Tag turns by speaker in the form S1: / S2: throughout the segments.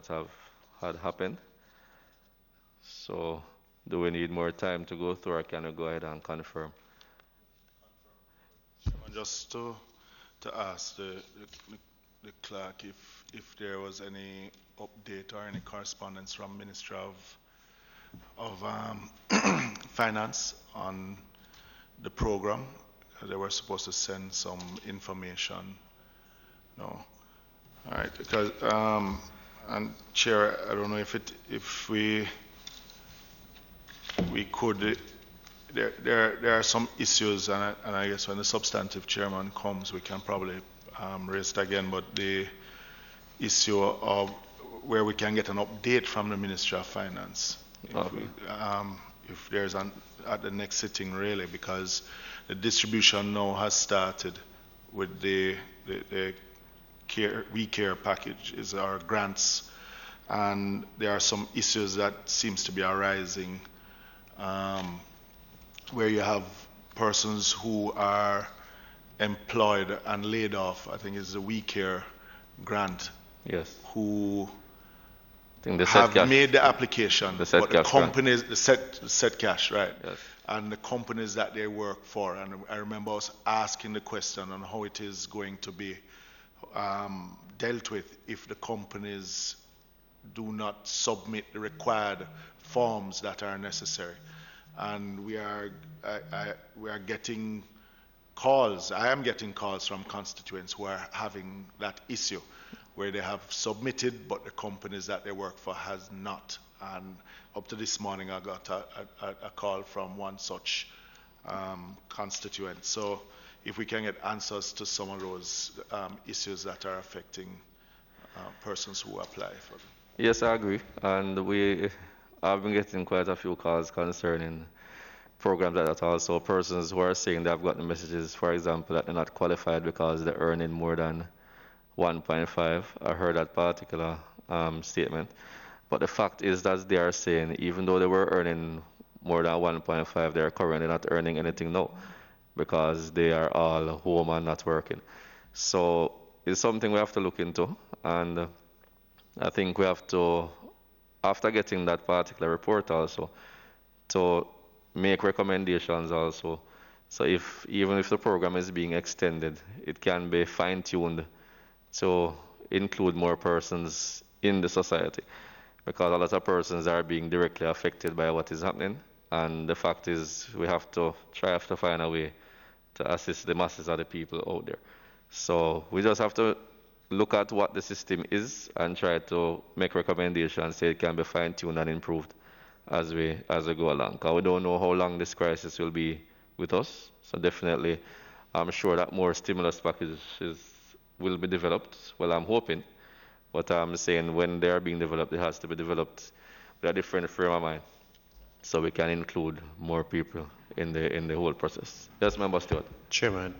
S1: that had happened. So, do we need more time to go through, or can we go ahead and confirm?
S2: Chairman, just to ask the clerk if there was any update or any correspondence from Minister of Finance on the program. They were supposed to send some information. No. All right. Because and Chair, I don't know if we could. There are some issues, and I guess when the substantive chairman comes, we can probably raise it again. But the issue of where we can get an update from the Ministry of Finance,
S1: Okay.
S2: if there's at the next sitting, really, because the distribution now has started with the We Care packages or grants, and there are some issues that seems to be arising. Where you have persons who are employed and laid off, I think it's the We Care grant,
S1: Yes.
S2: who
S1: I think the set
S2: have
S1: cash.
S2: made the application,
S1: The set
S2: but the
S1: cash grant.
S2: companies, the set cash, right?
S1: Yes.
S2: And the companies that they work for, and I remember us asking the question on how it is going to be dealt with if the companies do not submit the required forms that are necessary. And we are getting calls. I am getting calls from constituents who are having that issue, where they have submitted, but the companies that they work for has not. And up to this morning, I got a call from one such constituent. So if we can get answers to some of those issues that are affecting persons who apply for them.
S1: Yes, I agree. And I've been getting quite a few calls concerning programs like that also. Persons who are saying they've gotten messages, for example, that they're not qualified because they're earning more than 1.5. I heard that particular statement. But the fact is that they are saying even though they were earning more than 1.5, they are currently not earning anything now because they are all home and not working. So it's something we have to look into, and I think we have to, after getting that particular report also, to make recommendations also. So even if the program is being extended, it can be fine-tuned to include more persons in the society, because a lot of persons are being directly affected by what is happening. And the fact is, we have to find a way to assist the masses of the people out there. So we just have to look at what the system is and try to make recommendations so it can be fine-tuned and improved as we go along. Because we don't know how long this crisis will be with us. So definitely, I'm sure that more stimulus packages will be developed. Well, I'm hoping. But I'm saying when they are being developed, it has to be developed with a different frame of mind, so we can include more people in the whole process. Yes, Member Stewart.
S3: Chairman,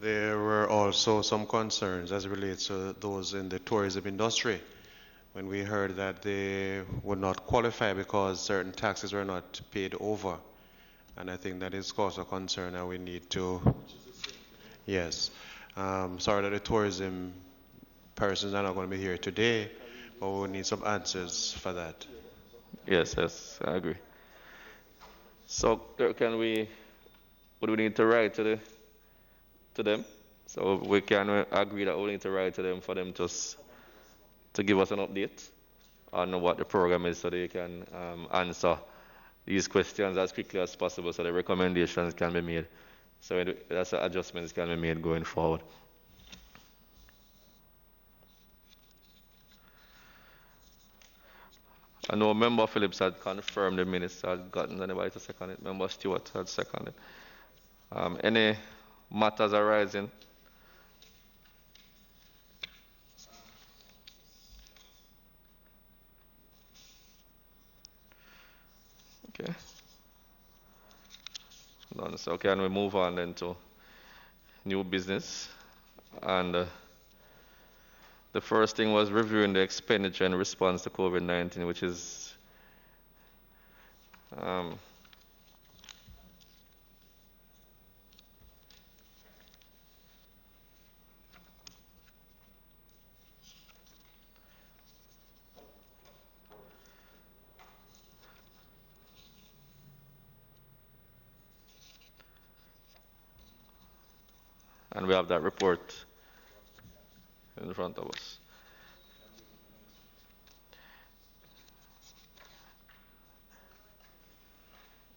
S3: there were also some concerns as it relates to those in the tourism industry when we heard that they would not qualify because certain taxes were not paid over. And I think that is cause of concern and we need to, yes. Sorry that the tourism persons are not going to be here today, but we need some answers for that.
S1: Yes, I agree. So would we need to write to them? So we can agree that we need to write to them for them to give us an update on what the program is so they can answer these questions as quickly as possible so the recommendations can be made. So that's adjustments can be made going forward. I know Member Phillips had confirmed the minutes. Had gotten anybody to second it. Member Stewart had seconded. Any matters arising? Okay. None. So can we move on then to new business? And the first thing was reviewing the expenditure in response to COVID-19, which is And we have that report in front of us.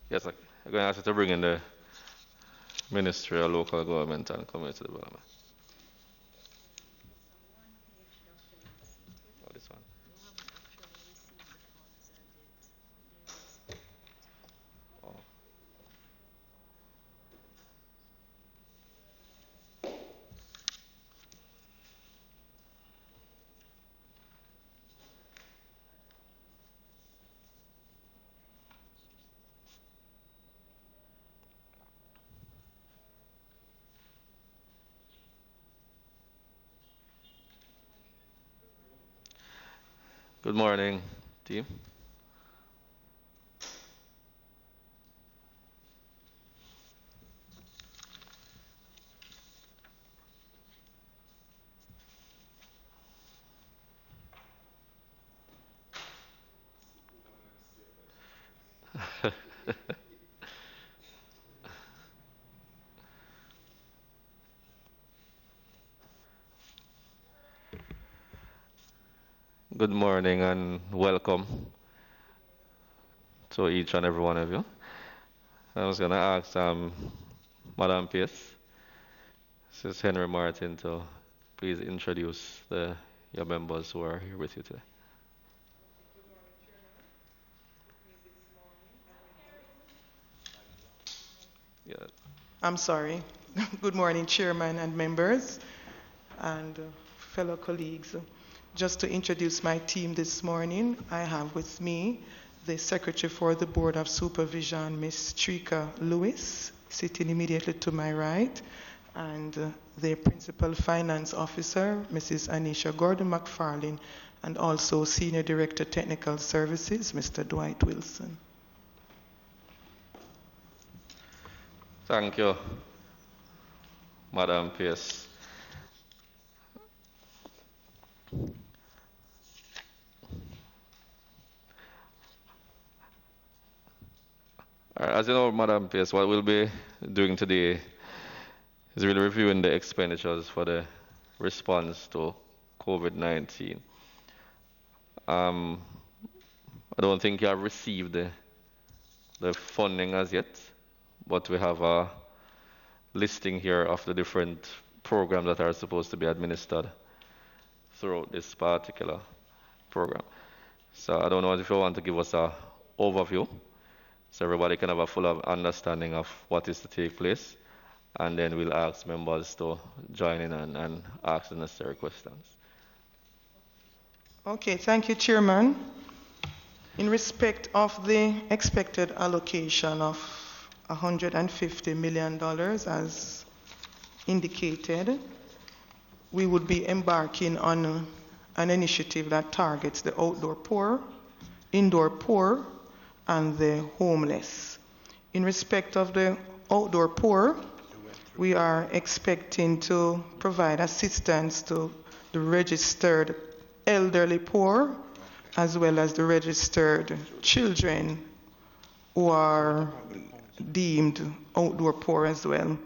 S1: Yes, I'm going to ask you to bring in the Ministry of Local Government and Community Development. Oh, this one. Oh. Good morning, team. Good morning and welcome to each and every one of you. I was going to ask Madam Pierce, Mrs. Henry Martin, to please introduce your members who are here with you today. Yeah.
S4: I'm sorry. Good morning, Chairman and members and fellow colleagues. Just to introduce my team this morning, I have with me the Secretary for the Board of Supervision, Ms. Trika Lewis, sitting immediately to my right, and the Principal Finance Officer, Mrs. Anisha Gordon-McFarlane, and also Senior Director Technical Services, Mr. Dwight Wilson.
S1: Thank you, Madam Pierce. As you know, Madam Pierce, what we'll be doing today is really reviewing the expenditures for the response to COVID-19. I don't think you have received the funding as yet, but we have a listing here of the different programs that are supposed to be administered throughout this particular program. So I don't know if you want to give us an overview so everybody can have a full understanding of what is to take place, and then we'll ask members to join in and ask the necessary questions.
S4: Okay, thank you, Chairman. In respect of the expected allocation of $150 million as indicated, we would be embarking on an initiative that targets the outdoor poor, indoor poor, and the homeless. In respect of the outdoor poor, we are expecting to provide assistance to the registered elderly poor, as well as the registered children who are deemed outdoor poor as well,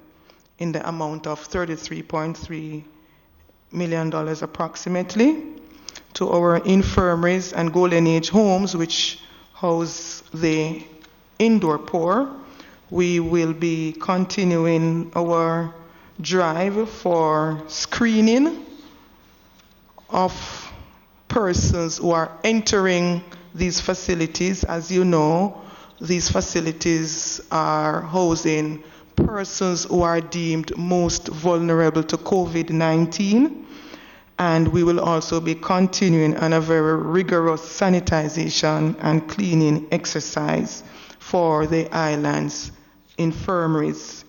S4: in the amount of $33.3 million approximately, to our infirmaries and golden age homes, which house the indoor poor. We will be continuing our drive for screening of persons who are entering these facilities. As you know, these facilities are housing persons who are deemed most vulnerable to COVID-19. And we will also be continuing on a very rigorous sanitization and cleaning exercise for the island's infirmaries.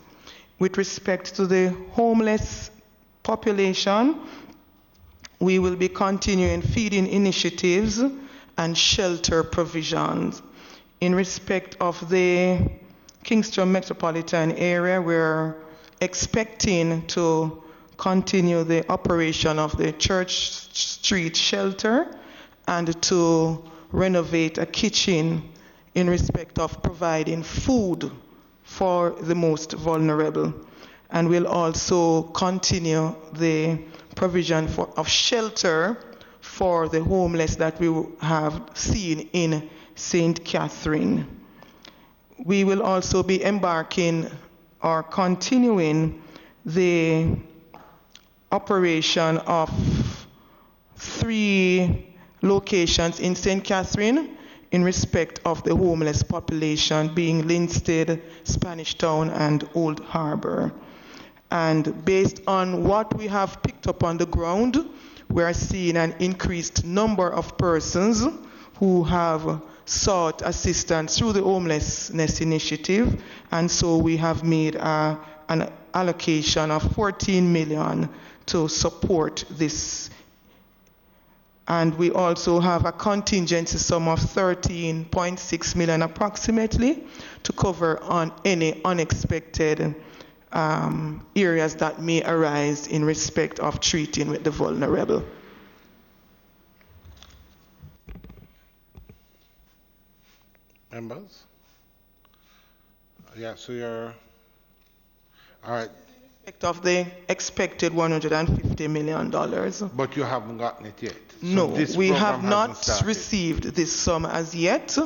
S4: With respect to the homeless population, we will be continuing feeding initiatives and shelter provisions. In respect of the Kingston metropolitan area, we're expecting to continue the operation of the Church Street shelter and to renovate a kitchen in respect of providing food for the most vulnerable. and we'll also continue the provision of shelter for the homeless that we have seen in St. Catherine. We will also be embarking or continuing the operation of 3 locations in St. Catherine in respect of the homeless population, being Linstead, Spanish Town, and Old Harbor. And based on what we have picked up on the ground, we are seeing an increased number of persons who have sought assistance through the homelessness initiative, and so we have made an allocation of 14 million to support this. And we also have a contingency sum of 13.6 million approximately to cover on any unexpected areas that may arise in respect of treating with the vulnerable.
S5: Members? Yeah, so you're, all right.
S4: Of the expected $150 million.
S5: But you haven't gotten it yet? So
S4: no, we have not
S5: started.
S4: received this sum as yet.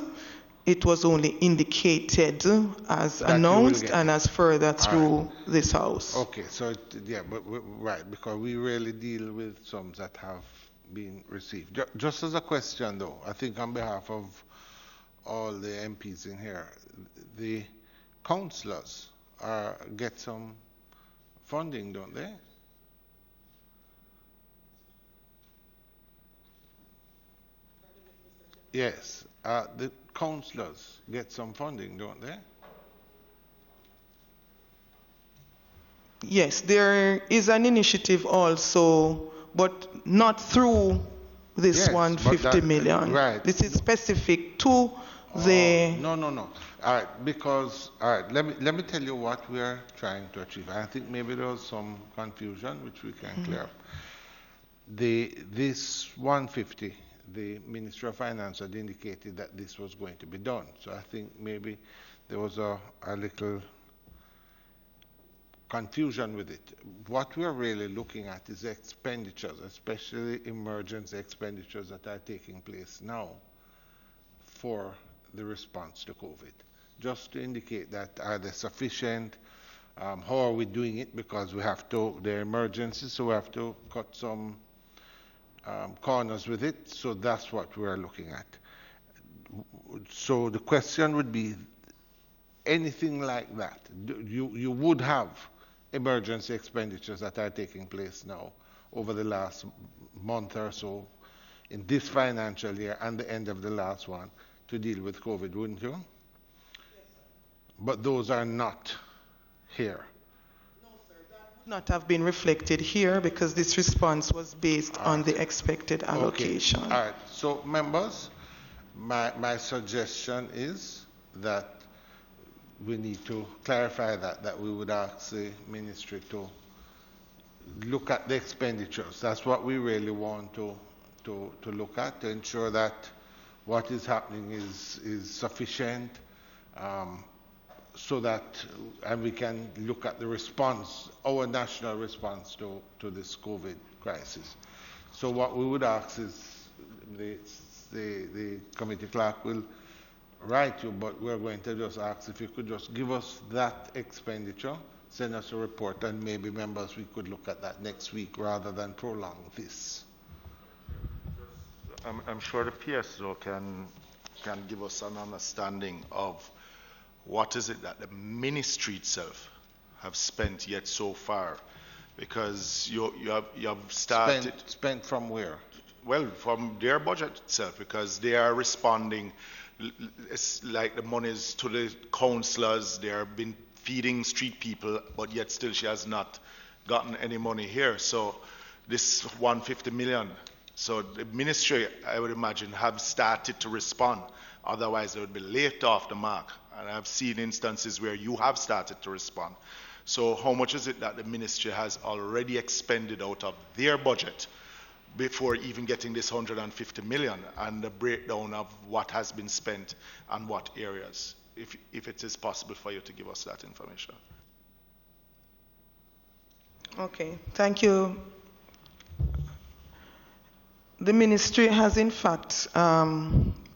S4: It was only indicated as
S5: that
S4: announced and as further through this House.
S5: Okay, so yeah, but right, because we rarely deal with sums that have been received. Just as a question though, I think on behalf of all the MPs in here, the councillors get some funding, don't they? Yes, the councillors get some funding, don't they?
S4: Yes, there is an initiative also, but not through this
S5: Yes,
S4: 150 million.
S5: Right.
S4: This is specific to the...
S5: No. All right, because, all right, let me tell you what we are trying to achieve. I think maybe there was some confusion, which we can clear up. This 150, the Ministry of Finance had indicated that this was going to be done. So I think maybe there was a little confusion with it. What we are really looking at is expenditures, especially emergency expenditures that are taking place now for the response to COVID. Just to indicate that are they sufficient, how are we doing it, because we have to, they're emergencies, so we have to cut some corners with it, so that's what we're looking at. So the question would be, anything like that, you would have emergency expenditures that are taking place now over the last month or so in this financial year and the end of the last one to deal with COVID, wouldn't you? Yes, but those are not here.
S4: No, sir, that would not have been reflected here because this response was based on the expected allocation.
S5: Okay. All right, so members, my suggestion is that we need to clarify that we would ask the ministry to look at the expenditures. That's what we really want to look at, to ensure that what is happening is sufficient, so that and we can look at the response, our national response to this COVID crisis. So what we would ask is the committee clerk will write you, but we're going to just ask if you could just give us that expenditure, send us a report, and maybe members, we could look at that next week rather than prolong this.
S2: I'm sure the PSO can give us an understanding of what is it that the ministry itself have spent yet so far, because you have started
S5: spent from where?
S2: Well, from their budget itself, because they are responding. It's like the monies to the councillors, they have been feeding street people, but yet still she has not gotten any money here. So this 150 million. So the ministry, I would imagine, have started to respond. Otherwise, they would be late off the mark. And I've seen instances where you have started to respond. So how much is it that the ministry has already expended out of their budget before even getting this 150 million, and the breakdown of what has been spent and what areas, if it is possible for you to give us that information?
S4: Okay, thank you. The ministry has in fact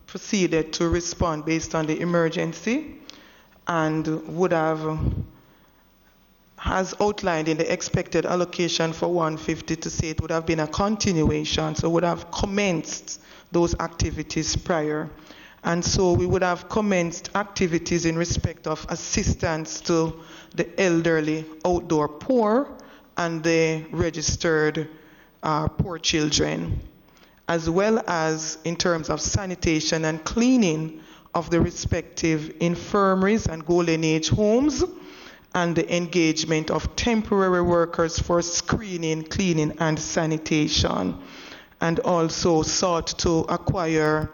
S4: proceeded to respond based on the emergency and has outlined in the expected allocation for 150 to say it would have been a continuation, so would have commenced those activities prior. And so we would have commenced activities in respect of assistance to the elderly, outdoor poor, and the registered poor children, as well as in terms of sanitation and cleaning of the respective infirmaries and golden age homes, and the engagement of temporary workers for screening, cleaning, and sanitation, and also sought to acquire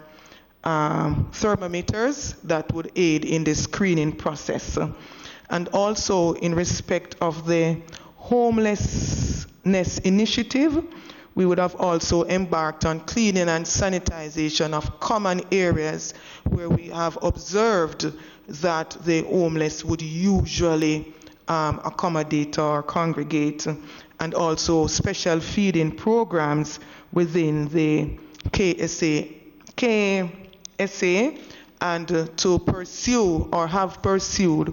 S4: thermometers that would aid in the screening process. And also in respect of the homelessness initiative, we would have also embarked on cleaning and sanitization of common areas where we have observed that the homeless would usually accommodate or congregate, and also special feeding programs within the KSA, and to pursue or have pursued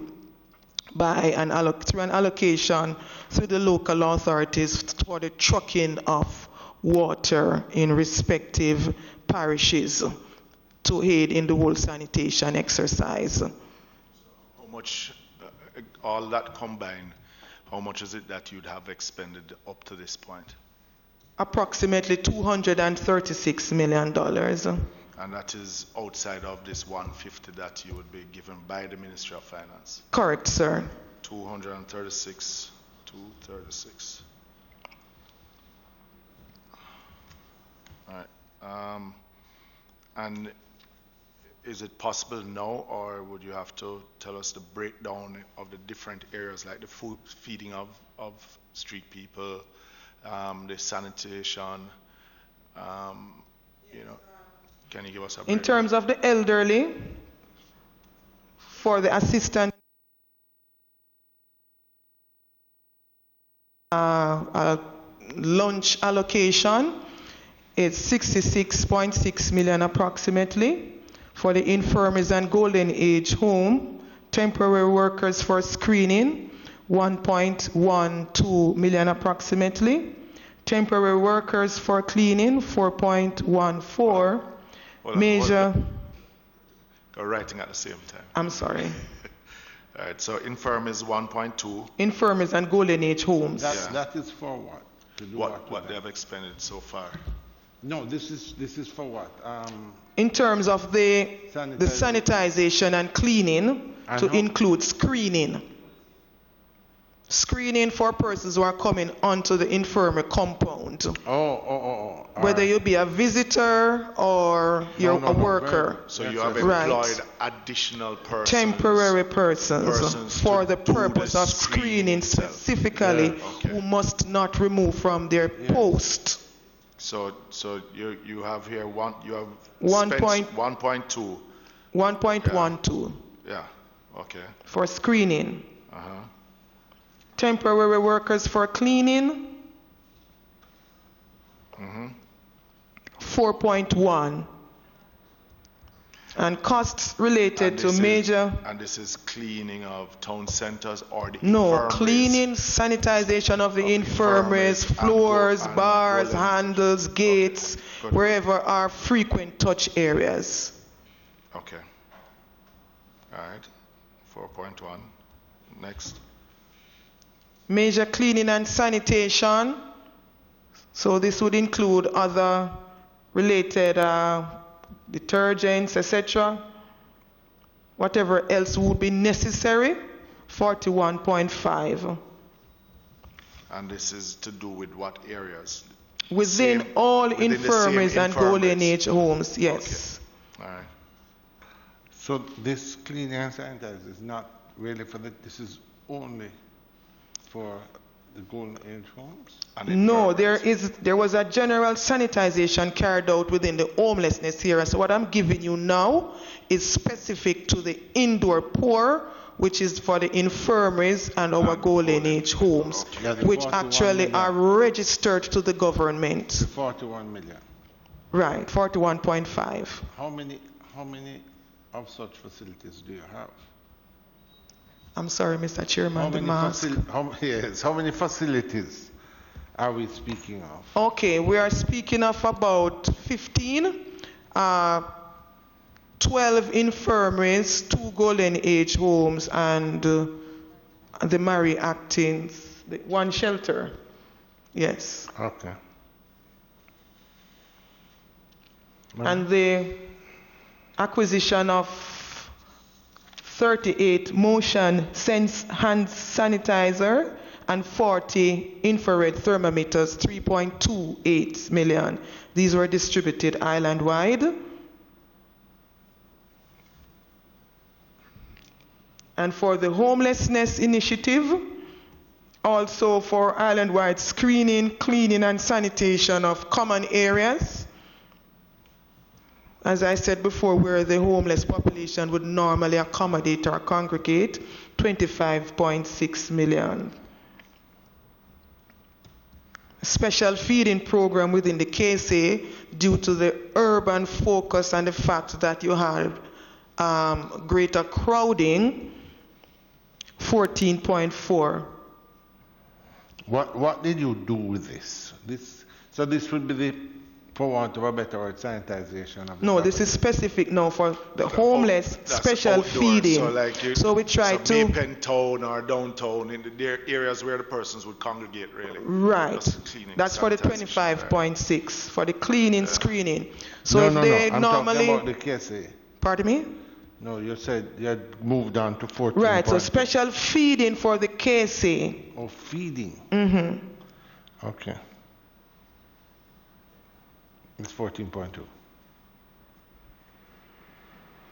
S4: by through an allocation through the local authorities for the trucking of water in respective parishes to aid in the whole sanitation exercise.
S2: How much, all that combined, how much is it that you'd have expended up to this point?
S4: Approximately $236 million.
S2: And that is outside of this 150 that you would be given by the Ministry of Finance?
S4: Correct, sir.
S2: 236, 236. All right. And is it possible now, or would you have to tell us the breakdown of the different areas, like the food feeding of street people, the sanitation, you know? Can you give us a breakdown?
S4: In terms of the elderly, for the assistance, lunch allocation, it's 66.6 million approximately. For the infirmaries and golden age home, temporary workers for screening, 1.12 million approximately. Temporary workers for cleaning, 4.14. Major.
S2: You're writing at the same time.
S4: I'm sorry.
S2: All right, so infirm is 1.2.
S4: Infirmaries and golden age homes.
S5: That is for what? To do
S2: What they have expended so far?
S5: No, this is for what?
S4: In terms of the sanitization and cleaning, to include screening. Screening for persons who are coming onto the infirmary compound. Whether you be a visitor or you're a worker.
S2: So you have employed additional persons.
S4: Temporary persons for the purpose of screening specifically, who must not remove from their post.
S2: So you have here you have
S4: 1.2. 1.12.
S2: Yeah. Okay.
S4: For screening. Temporary workers for cleaning. 4.1. And costs related to major.
S2: And this is cleaning of town centers or the
S4: No, cleaning, sanitization of the infirmaries, floors, bars, handles, gates, wherever are frequent touch areas.
S2: Okay. All right. 4.1. Next.
S4: Major cleaning and sanitation. So this would include other related detergents, etc. Whatever else would be necessary, 41.5.
S2: And this is to do with what areas?
S4: Within all infirmaries and golden age homes, yes.
S2: Okay. All right.
S5: So this cleaning and sanitizer is not really for this is only for the golden age homes?
S4: No, there was a general sanitization carried out within the homelessness area. So what I'm giving you now is specific to the indoor poor which is for the infirmaries and our golden age homes,
S5: Yeah, the
S4: which
S5: 41
S4: actually
S5: million.
S4: are registered to the government.
S5: The 41 million.
S4: Right, 41.5.
S5: How many of such facilities do you have?
S4: I'm sorry, Mr. Chairman, the mask.
S5: How many facilities are we speaking of?
S4: Okay, we are speaking of about 15, 12 infirmaries, 2 golden age homes, and the Mary Actins, 1 shelter. Yes.
S5: Okay.
S4: And the acquisition of 38 motion sense hand sanitizer and 40 infrared thermometers, 3.28 million. These were distributed island-wide. And for the homelessness initiative, also for island-wide screening, cleaning, and sanitation of common areas, as I said before, where the homeless population would normally accommodate or congregate, 25.6 million. Special feeding program within the KSA due to the urban focus and the fact that you have greater crowding, 14.4.
S5: What did you do with this? So this would be the, for want of a better word, sanitization of the
S4: No,
S5: property.
S4: this is specific now for the homeless,
S2: That's
S4: special
S2: outdoor.
S4: feeding.
S2: So, like
S4: So we try to...
S2: Maypen town or downtown, in the areas where the persons would congregate, really.
S4: Right.
S2: Just cleaning,
S4: That's for the
S2: sanitation,
S4: 25.6, for the cleaning, screening. So
S5: no,
S4: if
S5: no,
S4: they
S5: no. I'm
S4: normally...
S5: talking about the KSA.
S4: Pardon me?
S5: No, you said you had moved on to 14.
S4: Right, so special feeding for the KSA.
S5: Oh, feeding.
S4: Mm-hmm.
S5: Okay. It's 14.2.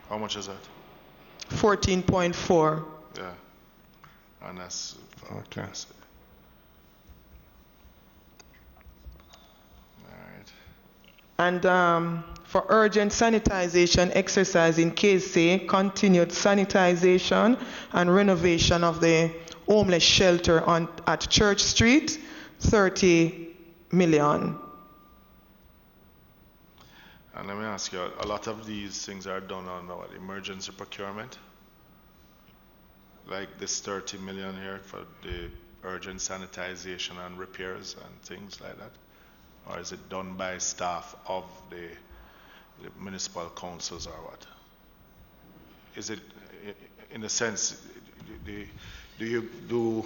S2: How much is that?
S4: 14.4.
S2: Yeah. And that's...
S5: Okay.
S4: And for urgent sanitization exercise in KSA, continued sanitization and renovation of the homeless shelter at Church Street, 30 million.
S2: And let me ask you, a lot of these things are done on what, emergency procurement? Like this 30 million here for the urgent sanitization and repairs and things like that? Or is it done by staff of the municipal councils or what? Is it, in a sense, do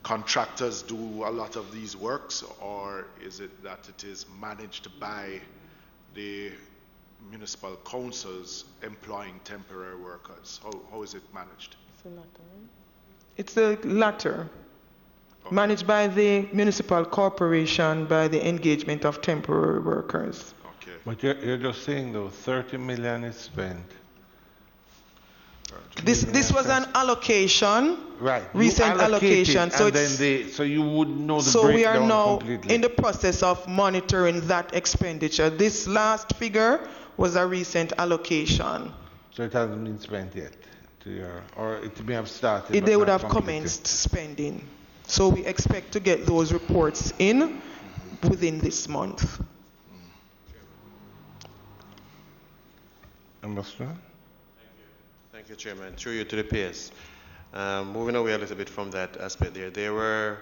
S2: contractors do a lot of these works, or is it that it is managed by the municipal councils employing temporary workers? How is it managed?
S4: It's the latter. Okay. Managed by the municipal corporation by the engagement of temporary workers.
S2: Okay.
S5: But you're just saying though, 30 million is spent.
S4: This was an allocation,
S5: right?
S4: Recent allocation. So
S5: so you would know the
S4: so
S5: breakdown
S4: we are now
S5: completely.
S4: in the process of monitoring that expenditure. This last figure was a recent allocation.
S5: So it hasn't been spent yet, or it may have started.
S4: They would have commenced spending. So we expect to get those reports in within this month.
S5: Understand?
S3: Thank you, Chairman. Through you to the PS. Moving away a little bit from that aspect there were...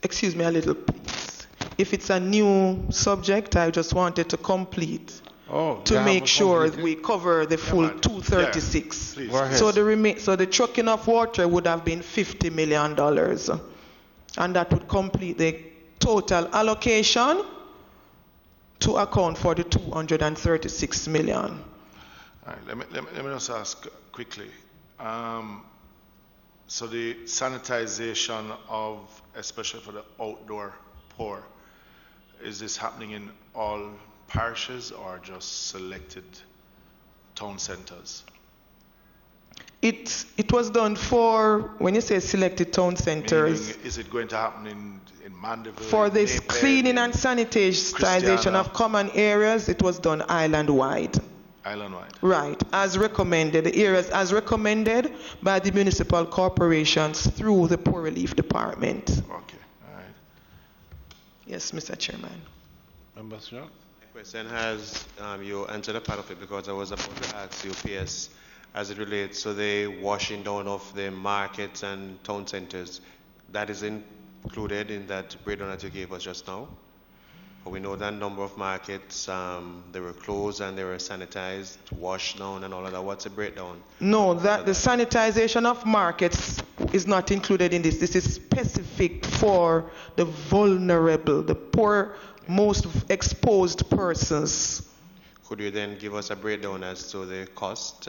S4: excuse me a little, please. If it's a new subject, I just wanted to complete to make sure we cover the full 236.
S2: Yeah,
S4: so the trucking of water would have been $50 million. And that would complete the total allocation to account for the 236 million.
S2: All right, let me just ask quickly. So the sanitization of, especially for the outdoor poor, is this happening in all parishes or just selected town centers?
S4: It was done for, when you say selected town centers,
S2: meaning, is it going to happen in Mandeville?
S4: for this cleaning and sanitization of common areas, it was done island-wide.
S2: Island-wide.
S4: Right, as recommended, the areas as recommended by the municipal corporations through the Poor Relief Department.
S2: Okay, all right.
S4: Yes, Mr. Chairman.
S5: Member Sharp?
S3: My question has you answered a part of it because I was about to ask you, PS, as it relates to the washing down of the markets and town centers. That is included in that breakdown that you gave us just now? We know that number of markets, they were closed and they were sanitized, washed down and all of that. What's the breakdown?
S4: No, that the sanitization of markets is not included in this. This is specific for the vulnerable, the poor, most exposed persons.
S3: Could you then give us a breakdown as to the cost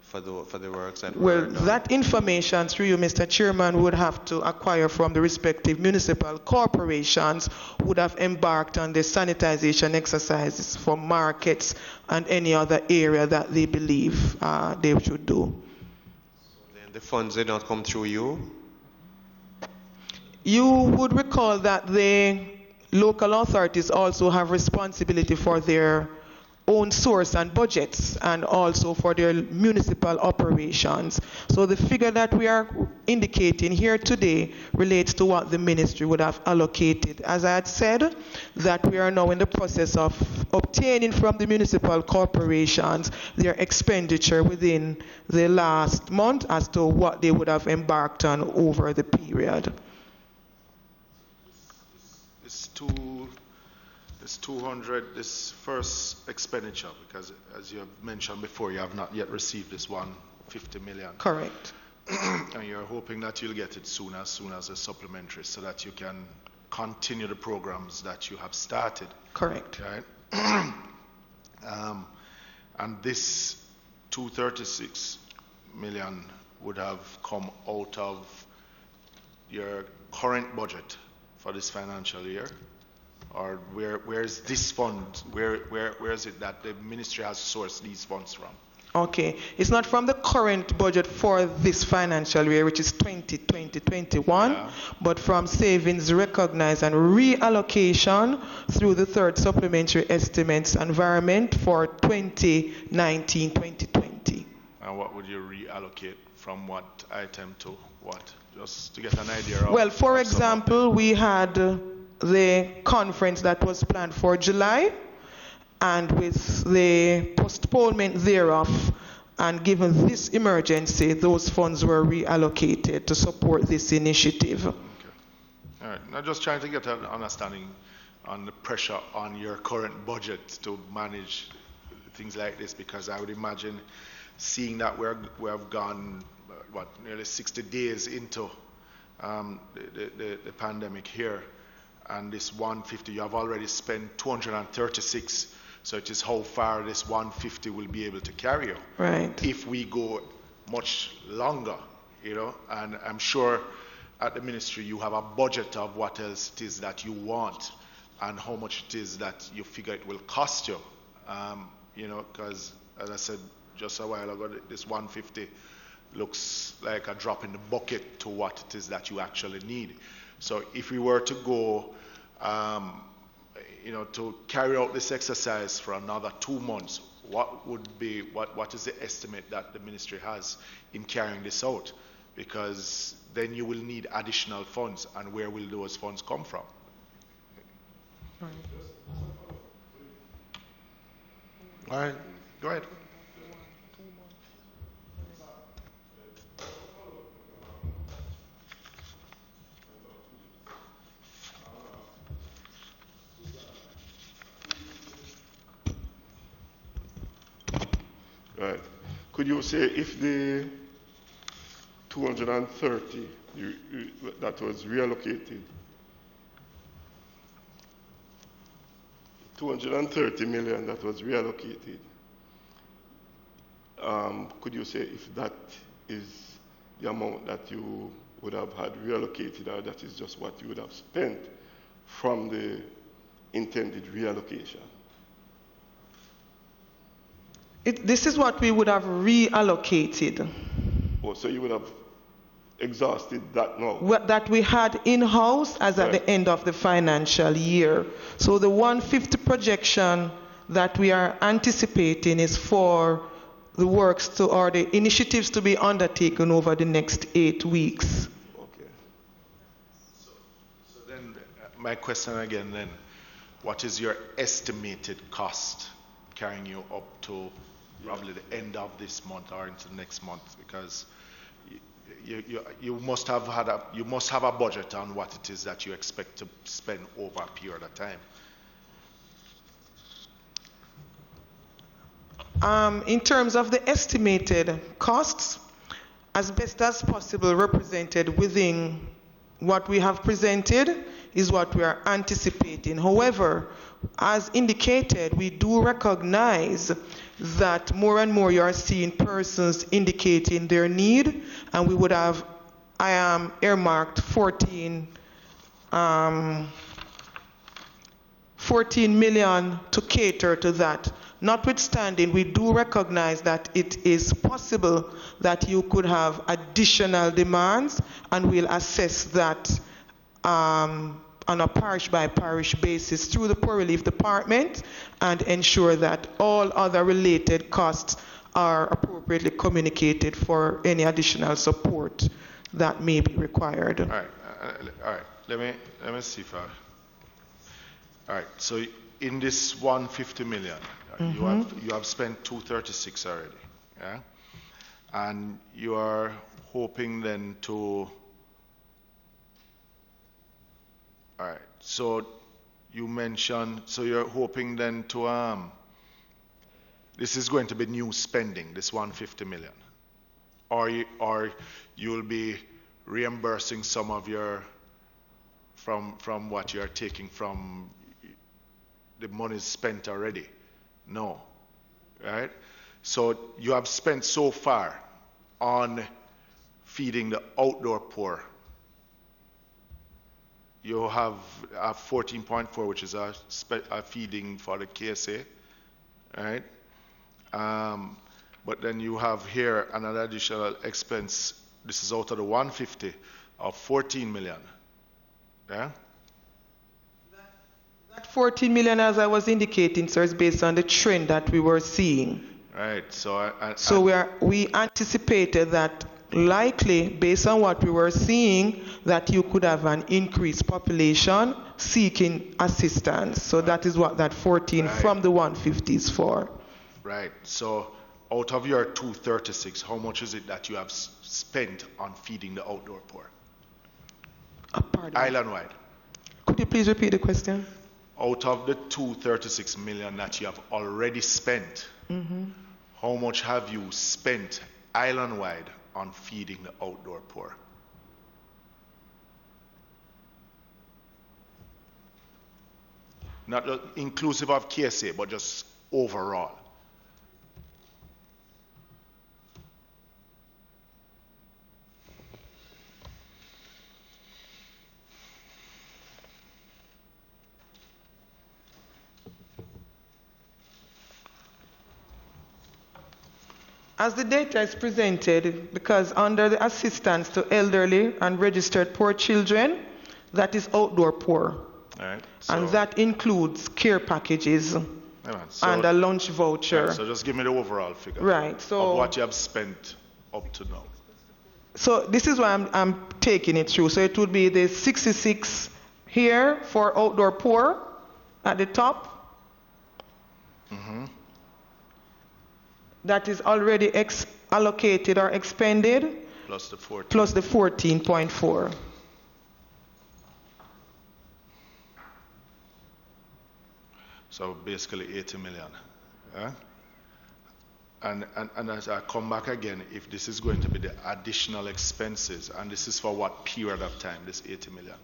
S3: for the works that
S4: Well,
S3: were done?
S4: that information through you, Mr. Chairman, would have to acquire from the respective municipal corporations would have embarked on the sanitization exercises for markets and any other area that they believe they should do.
S3: Then the funds did not come through you?
S4: You would recall that the local authorities also have responsibility for their own source and budgets and also for their municipal operations. So the figure that we are indicating here today relates to what the ministry would have allocated. As I had said, that we are now in the process of obtaining from the municipal corporations their expenditure within the last month as to what they would have embarked on over the period.
S2: This 200, this first expenditure, because as you have mentioned before, you have not yet received this 150 million.
S4: Correct.
S2: And you're hoping that you'll get it soon as a supplementary so that you can continue the programs that you have started.
S4: Correct.
S2: Right? And this 236 million would have come out of your current budget for this financial year? Or where is this fund? Where is it that the ministry has sourced these funds from?
S4: Okay, it's not from the current budget for this financial year, which is 2020-21,
S2: Yeah.
S4: but from savings recognized and reallocation through the third supplementary estimates environment for 2019-2020.
S2: And what would you reallocate from what item to what? Just to get an idea of.
S4: Well, for
S2: of some of
S4: example, we had the conference that was planned for July, and with the postponement thereof, and given this emergency, those funds were reallocated to support this initiative.
S2: Okay. All right. Now, just trying to get an understanding on the pressure on your current budget to manage things like this, because I would imagine, seeing that we have gone nearly 60 days into the pandemic here, and this 150, you have already spent 236. So it is how far this 150 will be able to carry you.
S4: Right.
S2: If we go much longer, and I'm sure at the ministry you have a budget of what else it is that you want and how much it is that you figure it will cost you. Because as I said just a while ago, this 150 looks like a drop in the bucket to what it is that you actually need. So if we were to go to carry out this exercise for another 2 months, what is the estimate that the ministry has in carrying this out? Because then you will need additional funds, and where will those funds come from?
S4: Right.
S2: All right, go ahead.
S6: Right. Could you say if the 230 that was reallocated, 230 million that was reallocated, could you say if that is the amount that you would have had reallocated, or that is just what you would have spent from the intended reallocation?
S4: This is what we would have reallocated.
S6: Oh, so you would have exhausted that now?
S4: That we had in-house as at the end of the financial year. So the 150 projection that we are anticipating is for the works to, or the initiatives to be undertaken over the next 8 weeks.
S2: Okay. So then, my question again then, what is your estimated cost carrying you up to probably the end of this month or into next month? Because you must have a budget on what it is that you expect to spend over a period of time.
S4: In terms of the estimated costs, as best as possible represented within what we have presented is what we are anticipating. However, as indicated, we do recognize that more and more you are seeing persons indicating their need, and we would have, I am earmarked 14 million to cater to that. Notwithstanding, we do recognize that it is possible that you could have additional demands, and we'll assess that on a parish by parish basis through the Poor Relief Department and ensure that all other related costs are appropriately communicated for any additional support that may be required.
S2: All right. Let me see if I. All right. So in this 150 million, you have spent 236 already, yeah, and you are hoping then to. All right. So you mentioned, so you're hoping then to this is going to be new spending, this 150 million, or you'll be reimbursing some of your from what you're taking from the money spent already. No, right? So you have spent so far on feeding the outdoor poor. You have a 14.4, which is a feeding for the KSA, right? But then you have here another additional expense. This is out of the 150 of 14 million. Yeah?
S4: That 14 million, as I was indicating, sir, is based on the trend that we were seeing.
S2: Right. So
S4: we anticipated that likely, based on what we were seeing, that you could have an increased population seeking assistance. So that is what that 14 from the 150 is for.
S2: Right. So out of your 236, how much is it that you have spent on feeding the outdoor poor? Island-wide.
S4: Could you please repeat the question?
S2: Out of the 236 million that you have already spent, how much have you spent island-wide on feeding the outdoor poor? Not inclusive of KSA, but just overall.
S4: As the data is presented, because under the assistance to elderly and registered poor children, that is outdoor poor.
S2: All right.
S4: And that includes care packages and a lunch voucher.
S2: Right, so just give me the overall figure.
S4: Right. So
S2: of what you have spent up to now.
S4: So this is why I'm taking it through. So it would be the 66 here for outdoor poor at the top. That is already allocated or expended.
S2: Plus the 14.
S4: Plus the 14.4.
S2: So basically 80 million. Yeah? And as I come back again, if this is going to be the additional expenses, and this is for what period of time, this 80 million?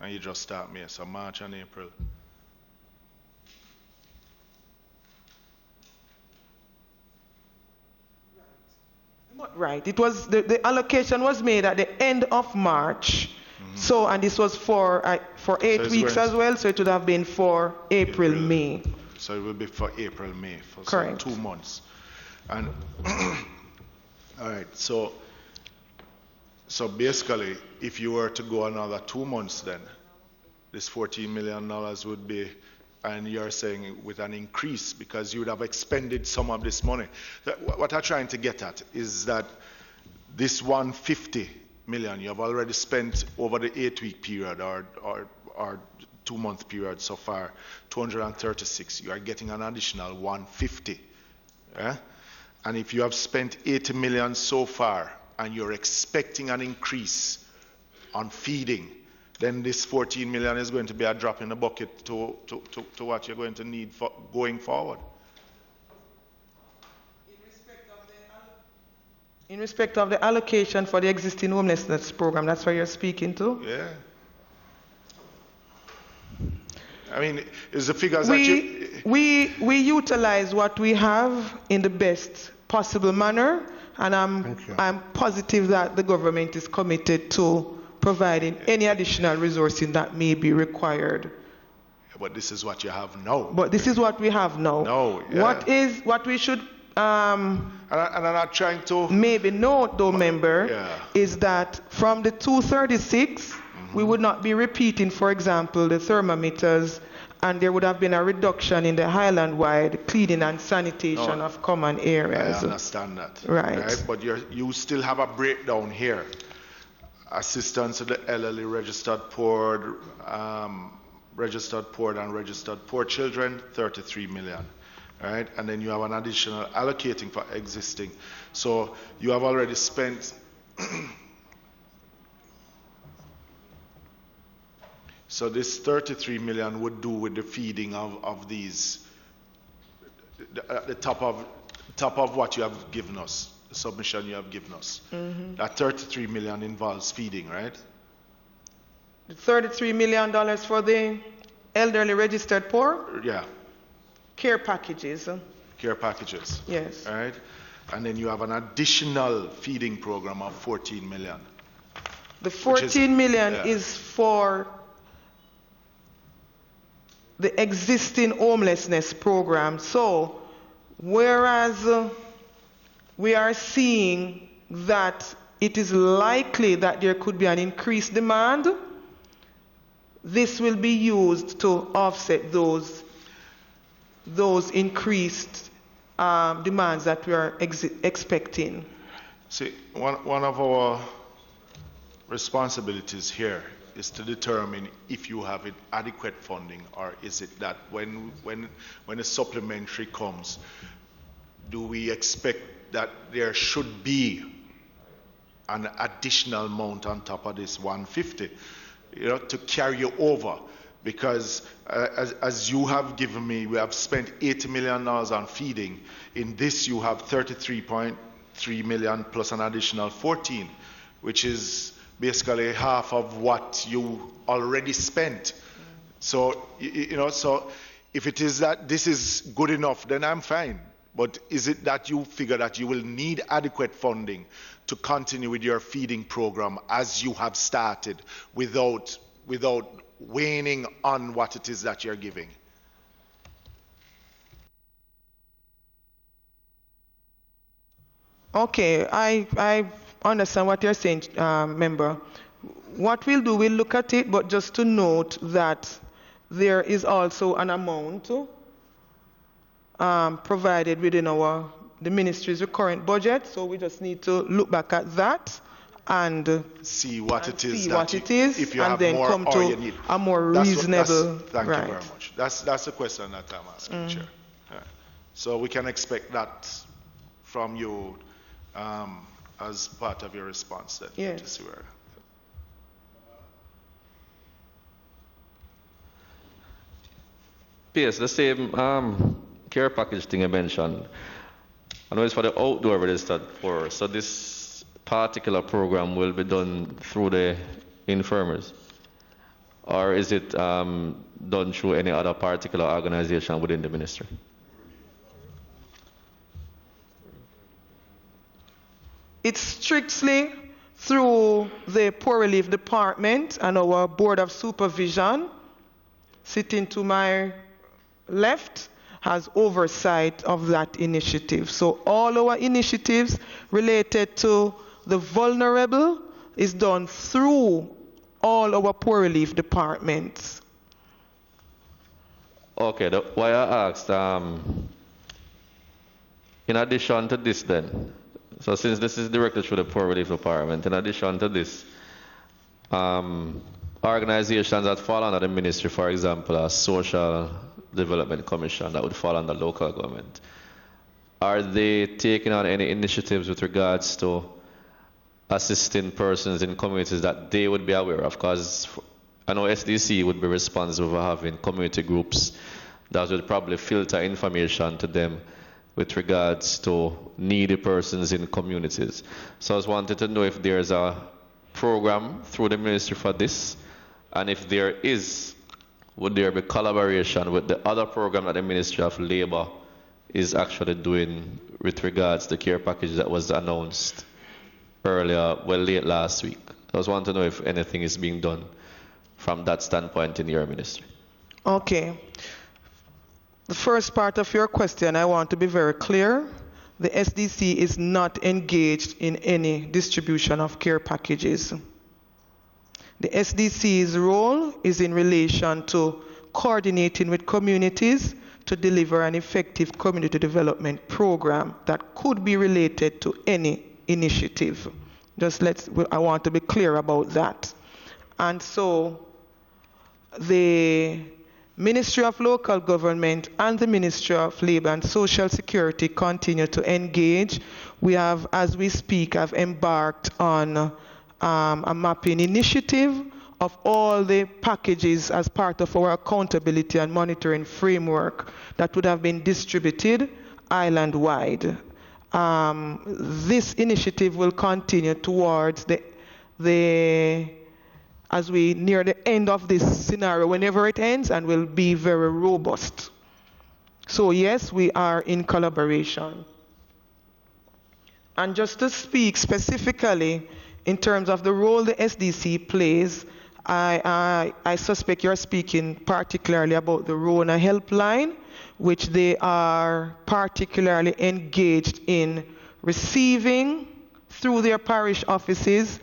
S2: And you just start me, so March and April.
S4: Right. It was the allocation was made at the end of March. So, and this was for 8 weeks as well. So it would have been for April, May.
S2: So it will be for April, May, for
S4: correct.
S2: 2 months. And all right. So So basically, if you were to go another 2 months, then this $14 million would be, and you're saying with an increase because you would have expended some of this money. What I'm trying to get at is that this 150 million you have already spent over the 8-week period or 2-month period so far, 236. You are getting an additional 150. Yeah? And if you have spent 80 million so far and you're expecting an increase on feeding, then this 14 million is going to be a drop in the bucket to what you're going to need for going forward.
S4: In respect of the allocation for the existing homelessness program, that's what you're speaking to?
S2: Yeah. I mean, is the figures that you...
S4: We utilize what we have in the best possible manner, and I'm positive that the government is committed to providing any additional resourcing that may be required.
S2: But this is what you have now.
S4: But this is what we have now.
S2: No, yeah.
S4: What we should
S2: and I'm not trying to
S4: maybe note though, member, is that from the 236, we would not be repeating, for example, the thermometers, and there would have been a reduction in the Highland-wide cleaning and sanitation of common areas.
S2: I understand that.
S4: Right.
S2: But you still have a breakdown here. Assistance to the elderly, registered poor, and registered poor children, 33 million. Right? And then you have an additional allocating for existing. So you have already spent so this 33 million would do with the feeding of these at the top of what you have given us, the submission you have given us. That 33 million involves feeding, right?
S4: The $33 million for the elderly registered poor?
S2: Yeah.
S4: Care packages.
S2: Care packages.
S4: Yes.
S2: All right. And then you have an additional feeding program of 14 million.
S4: The 14 million is for the existing homelessness program. So, whereas we are seeing that it is likely that there could be an increased demand, this will be used to offset those increased demands that we are expecting.
S2: See, one of our responsibilities here is to determine if you have adequate funding, or is it that when a supplementary comes, do we expect that there should be an additional amount on top of this 150, to carry you over? Because as you have given me, we have spent $80 million on feeding. In this, you have 33.3 million plus an additional 14, which is basically half of what you already spent. So, so if it is that this is good enough, then I'm fine. But is it that you figure that you will need adequate funding to continue with your feeding program as you have started without waning on what it is that you're giving?
S4: Okay, I understand what you're saying, member. What we'll do, we'll look at it, but just to note that there is also an amount provided within the ministry's recurrent budget, so we just need to look back at that and
S2: see what it is,
S4: if you and have then more come to you a more reasonable.
S2: Thank you very much. That's the question that I'm asking, Chair. So we can expect that from you as part of your response then.
S4: Yes.
S2: To see where.
S1: Yes, the same care package thing I mentioned. I know it's for the outdoor registered poor. So this particular program will be done through the infirmaries, or is it done through any other particular organization within the ministry?
S4: It's strictly through the Poor Relief Department and our Board of Supervision, sitting to my left, has oversight of that initiative. So all our initiatives related to the vulnerable, is done through all our poor relief departments.
S1: Okay, why I asked, in addition to this then, so since this is directed through the Poor Relief Department, in addition to this, organizations that fall under the ministry, for example, a Social Development Commission that would fall under local government, are they taking on any initiatives with regards to assisting persons in communities that they would be aware of? Because I know SDC would be responsible for having community groups that would probably filter information to them with regards to needy persons in communities. So I was wanted to know if there's a program through the ministry for this, and if there is, would there be collaboration with the other program that the Ministry of Labor is actually doing with regards to the care package that was announced earlier, well, late last week? I was wanting to know if anything is being done from that standpoint in your ministry.
S4: Okay. The first part of your question, I want to be very clear. The SDC is not engaged in any distribution of care packages. The SDC's role is in relation to coordinating with communities to deliver an effective community development program that could be related to any initiative. I want to be clear about that. And so the Ministry of Local Government and the Ministry of Labor and Social Security continue to engage. We have, as we speak, have embarked on a mapping initiative of all the packages as part of our accountability and monitoring framework that would have been distributed island-wide. This initiative will continue towards as we near the end of this scenario, whenever it ends, and will be very robust. So yes, we are in collaboration. And just to speak specifically in terms of the role the SDC plays, I suspect you're speaking particularly about the Rona helpline, which they are particularly engaged in receiving through their parish offices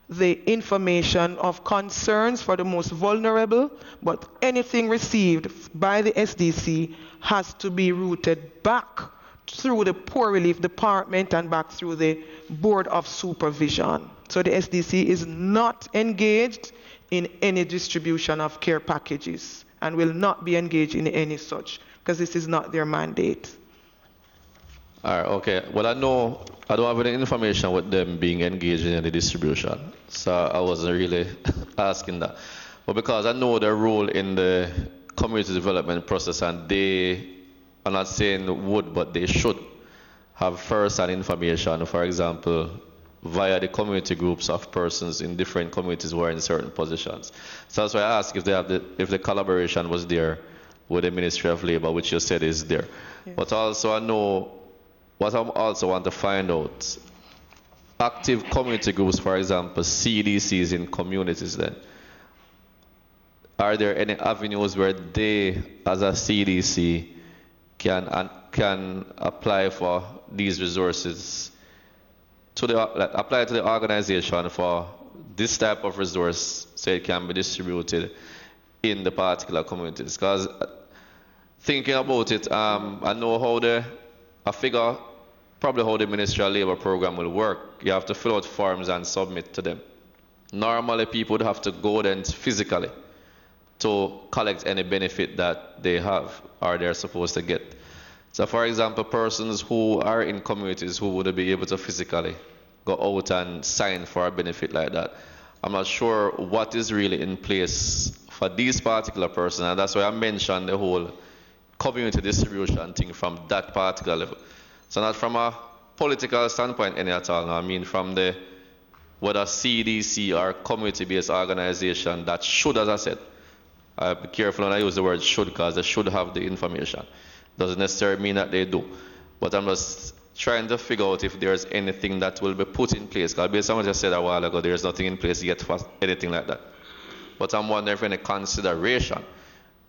S4: the information of concerns for the most vulnerable, but anything received by the SDC has to be routed back through the Poor Relief Department and back through the Board of Supervision. So the SDC is not engaged in any distribution of care packages and will not be engaged in any such, because this is not their mandate.
S1: All right, okay. Well, I know I don't have any information with them being engaged in any distribution, so I wasn't really asking that. But because I know their role in the community development process, and they, I'm not saying would, but they should have first-hand information, for example, via the community groups of persons in different communities who are in certain positions. So that's why I asked if the collaboration was there with the Ministry of Labor, which you said is there. Yes. But also I know, what I also want to find out, active community groups, for example, CDCs in communities then, are there any avenues where they, as a CDC, can apply for these resources, apply to the organization for this type of resource so it can be distributed in the particular communities? Because thinking about it, I know how I figure probably how the Ministry of Labor program will work. You have to fill out forms and submit to them. Normally people would have to go then physically to collect any benefit that they have or they're supposed to get. So for example, persons who are in communities who would be able to physically go out and sign for a benefit like that, I'm not sure what is really in place for these particular persons, and that's why I mentioned the whole community distribution thing from that particular level. So not from a political standpoint any at all, no. I mean from the whether CDC or community-based organization that should, as I said, be careful when I use the word should, because they should have the information. Doesn't necessarily mean that they do. But I'm just trying to figure out if there's anything that will be put in place. Because based on what I said a while ago, there's nothing in place yet for anything like that. But I'm wondering if any consideration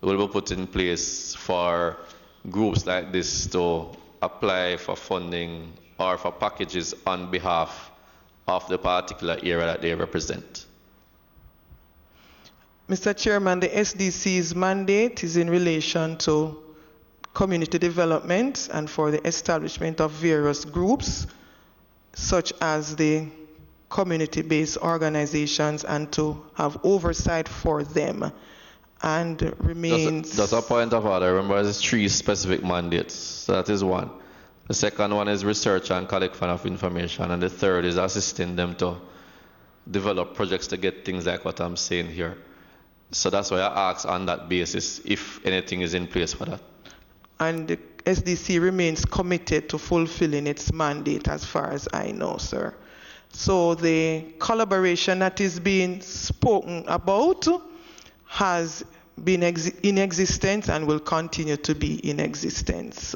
S1: will be put in place for groups like this to apply for funding or for packages on behalf of the particular area that they represent.
S4: Mr. Chairman, the SDC's mandate is in relation to community development and for the establishment of various groups, such as the community-based organizations, and to have oversight for them, and remains...
S1: Just a point of order. Remember, there's 3 specific mandates. So that is one. The second one is research and collection of information, and the third is assisting them to develop projects to get things like what I'm saying here. So that's why I ask on that basis if anything is in place for that.
S4: And the SDC remains committed to fulfilling its mandate as far as I know, sir. So the collaboration that is being spoken about has been in existence and will continue to be in existence.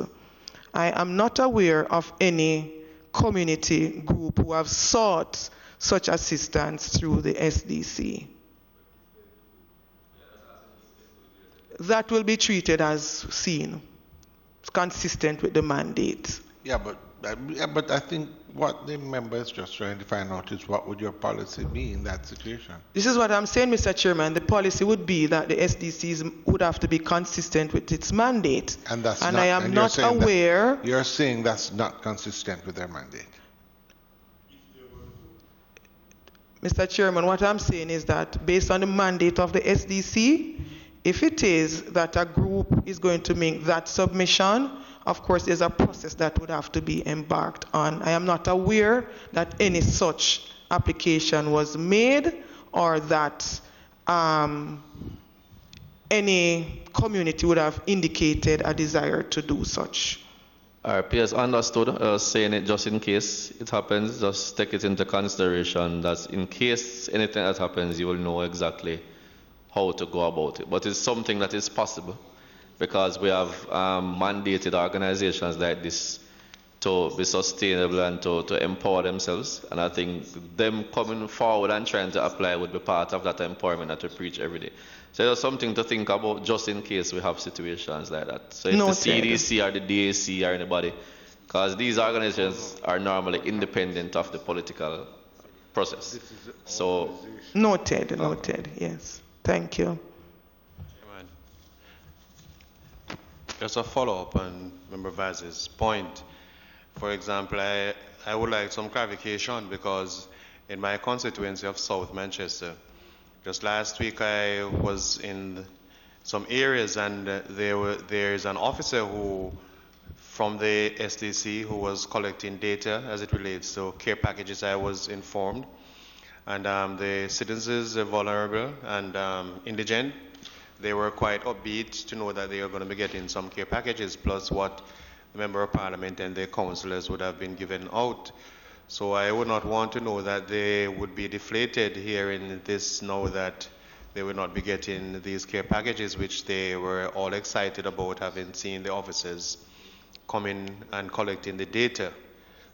S4: I am not aware of any community group who have sought such assistance through the SDC. That will be treated as seen, consistent with the mandate.
S5: Yeah, but I think what the member is just trying to find out is what would your policy be in that situation?
S4: This is what I'm saying, Mr. Chairman. The policy would be that the SDCs would have to be consistent with its mandate.
S5: And that's
S4: and
S5: not,
S4: I am
S5: and
S4: not aware...
S5: You're saying that's not consistent with their mandate?
S4: Mr. Chairman, what I'm saying is that based on the mandate of the SDC, if it is that a group is going to make that submission, of course there's a process that would have to be embarked on. I am not aware that any such application was made or that any community would have indicated a desire to do such.
S1: PS understood, saying it just in case it happens, just take it into consideration that in case anything that happens, you will know exactly how to go about it. But it's something that is possible because we have mandated organizations like this to be sustainable and to empower themselves. And I think them coming forward and trying to apply would be part of that empowerment that we preach every day. So there's something to think about just in case we have situations like that. So if the CDC or the DAC or anybody, because these organizations are normally independent of the political process. So
S4: noted, yes. Thank you.
S3: Just a follow-up on Member Vaz's point. For example, I would like some clarification because in my constituency of South Manchester, just last week I was in some areas and there is an officer who from the SDC who was collecting data as it relates to care packages, I was informed. And the citizens are vulnerable and indigent. They were quite upbeat to know that they are going to be getting some care packages plus what the Member of Parliament and their councillors would have been given out. So I would not want to know that they would be deflated hearing this now that they would not be getting these care packages, which they were all excited about having seen the officers coming and collecting the data.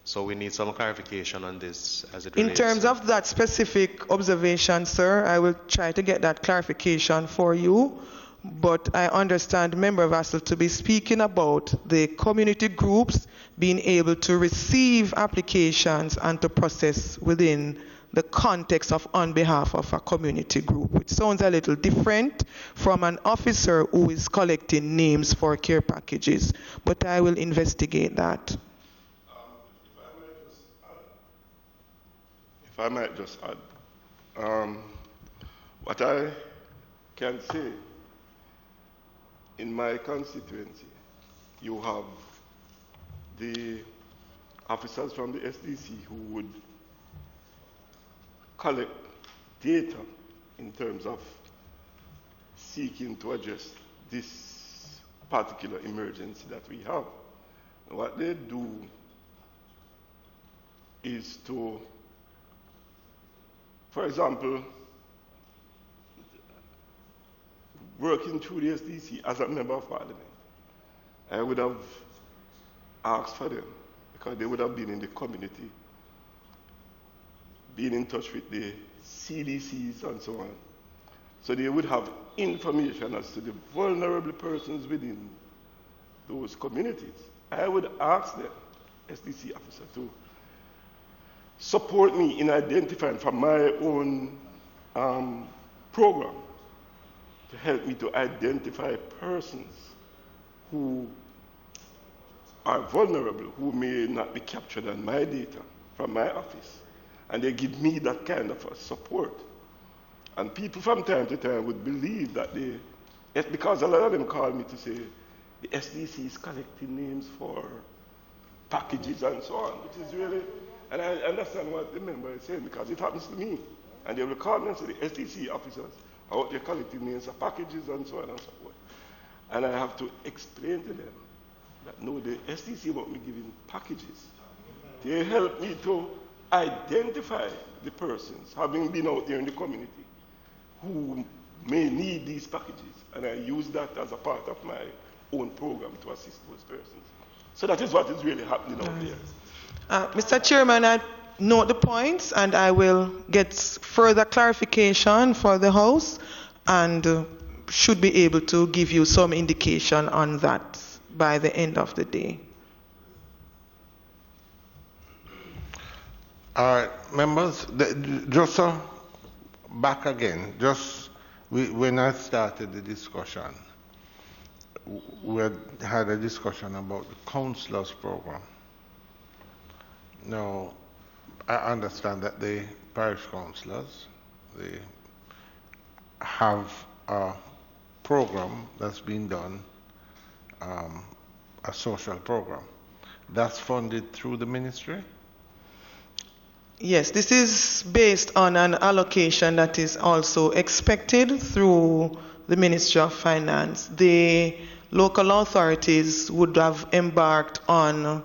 S3: So we need some clarification on this as it relates.
S4: In terms of that specific observation, sir, I will try to get that clarification for you. But I understand Member Vassal to be speaking about the community groups being able to receive applications and to process within the context of on behalf of a community group, which sounds a little different from an officer who is collecting names for care packages. But I will investigate that.
S6: If I might just add, what I can say, in my constituency, you have the officers from the SDC who would collect data in terms of seeking to address this particular emergency that we have. And what they do is to, for example, working through the SDC as a member of Parliament, I would have asked for them because they would have been in the community, been in touch with the CDCs and so on. So they would have information as to the vulnerable persons within those communities. I would ask them, SDC officer, to support me in identifying from my own program to help me to identify persons who are vulnerable, who may not be captured on my data from my office. And they give me that kind of support. And people from time to time would believe that because a lot of them call me to say, the SDC is collecting names for packages and so on, which is really, and I understand what the member is saying because it happens to me. And they will call me and say, the SDC officers are out there collecting names for packages and so on and so forth. And I have to explain to them that no, the SDC won't be giving packages. They help me to identify the persons, having been out there in the community, who may need these packages. And I use that as a part of my own program to assist those persons. So that is what is really happening out there.
S4: Mr. Chairman, I note the points and I will get further clarification for the House and should be able to give you some indication on that by the end of the day.
S5: All right, members, just back again, when I started the discussion, we had a discussion about the counselors program. Now, I understand that the parish councillors, they have a program that's been done, a social program. That's funded through the ministry?
S4: Yes, this is based on an allocation that is also expected through the Ministry of Finance. The local authorities would have embarked on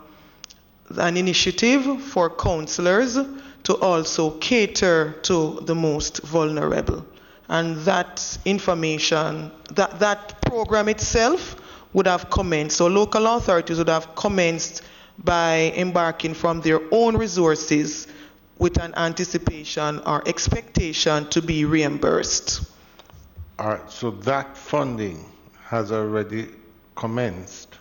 S4: an initiative for councillors to also cater to the most vulnerable. And that information, that program itself would have commenced. So local authorities would have commenced by embarking from their own resources with an anticipation or expectation to be reimbursed.
S5: All right, so that funding has already commenced,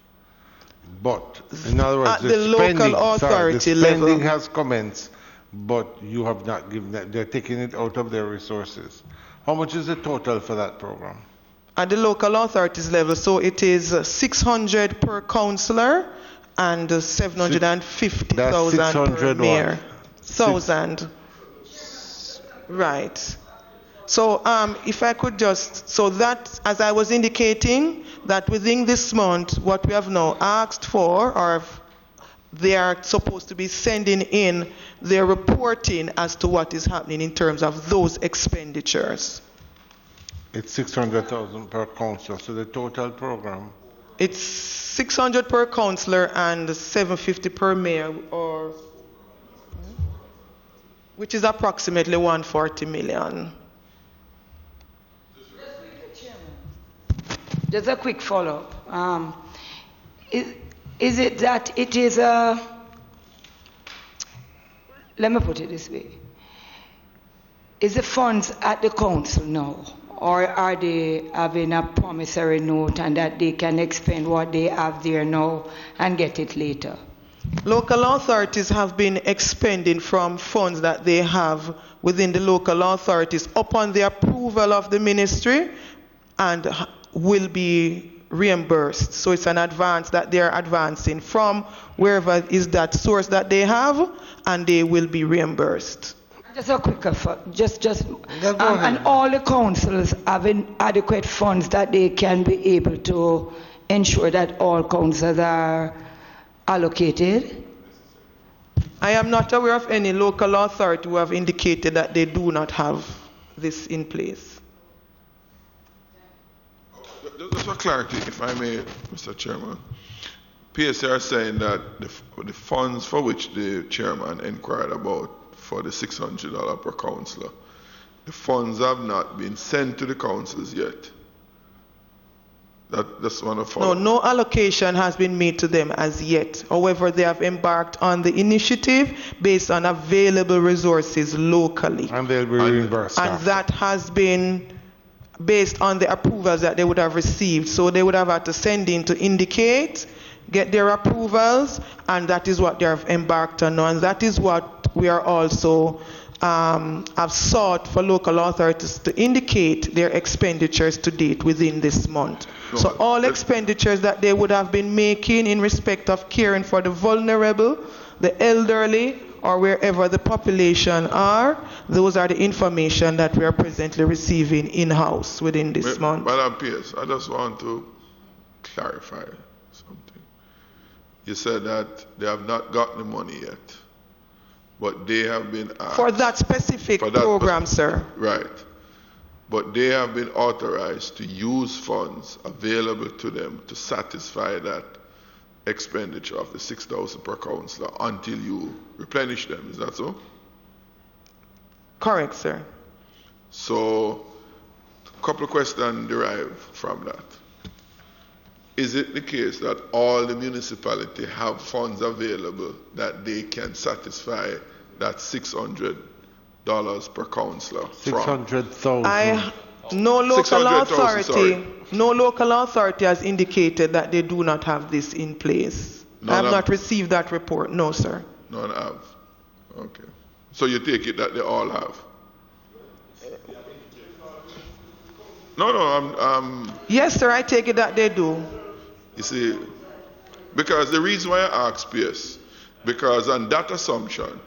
S5: but in other words,
S4: at the local authority
S5: the spending
S4: level
S5: has commenced, but you have not given that, they're taking it out of their resources. How much is the total for that program?
S4: At the local authorities level, so it is 600 per councillor and 750,000 per mayor. Thousand. Right. So if I could just, so that, as I was indicating, that within this month, what we have now asked for, or they are supposed to be sending in their reporting as to what is happening in terms of those expenditures.
S5: It's 600,000 per councillor, so the total program?
S4: It's 600 per councillor and 750 per mayor, or which is approximately 140 million.
S7: Just a quick follow-up. Is it that it is a, let me put it this way, is the funds at the council now, or are they having a promissory note and that they can expend what they have there now and get it later?
S4: Local authorities have been expending from funds that they have within the local authorities upon the approval of the ministry and will be reimbursed. So it's an advance that they are advancing from wherever is that source that they have, and they will be reimbursed.
S7: Just a quick and all the councils having adequate funds that they can be able to ensure that all councils are allocated?
S4: I am not aware of any local authority who have indicated that they do not have this in place.
S6: Just for clarity, if I may, Mr. Chairman, PSA are saying that the funds for which the chairman inquired about for the $600 per councillor, the funds have not been sent to the councils yet. That's one of
S4: No allocation has been made to them as yet. However, they have embarked on the initiative based on available resources locally.
S5: And they'll be reimbursed.
S4: And that has been based on the approvals that they would have received. So they would have had to send in to indicate, get their approvals, and that is what they have embarked on. And that is what we are also have sought for local authorities to indicate their expenditures to date within this month. So all expenditures that they would have been making in respect of caring for the vulnerable, the elderly, or wherever the population are, those are the information that we are presently receiving in-house within this month.
S6: Madam Pierce, I just want to clarify something. You said that they have not gotten the money yet, but they have been asked.
S4: For that specific program, sir.
S6: Right. But they have been authorized to use funds available to them to satisfy that expenditure of the 6,000 per councillor until you replenish them. Is that so?
S4: Correct, sir.
S6: So, a couple of questions derive from that. Is it the case that all the municipalities have funds available that they can satisfy that $600 per councillor?
S5: 600,000.
S4: No local
S6: 600,000,
S4: authority. No local authority has indicated that they do not have this in place. I have not received that report. No, sir.
S6: None have. Okay. So you take it that they all have? No, I'm.
S4: Yes, sir. I take it that they do.
S6: You see, because the reason why I ask Pierce, because on that assumption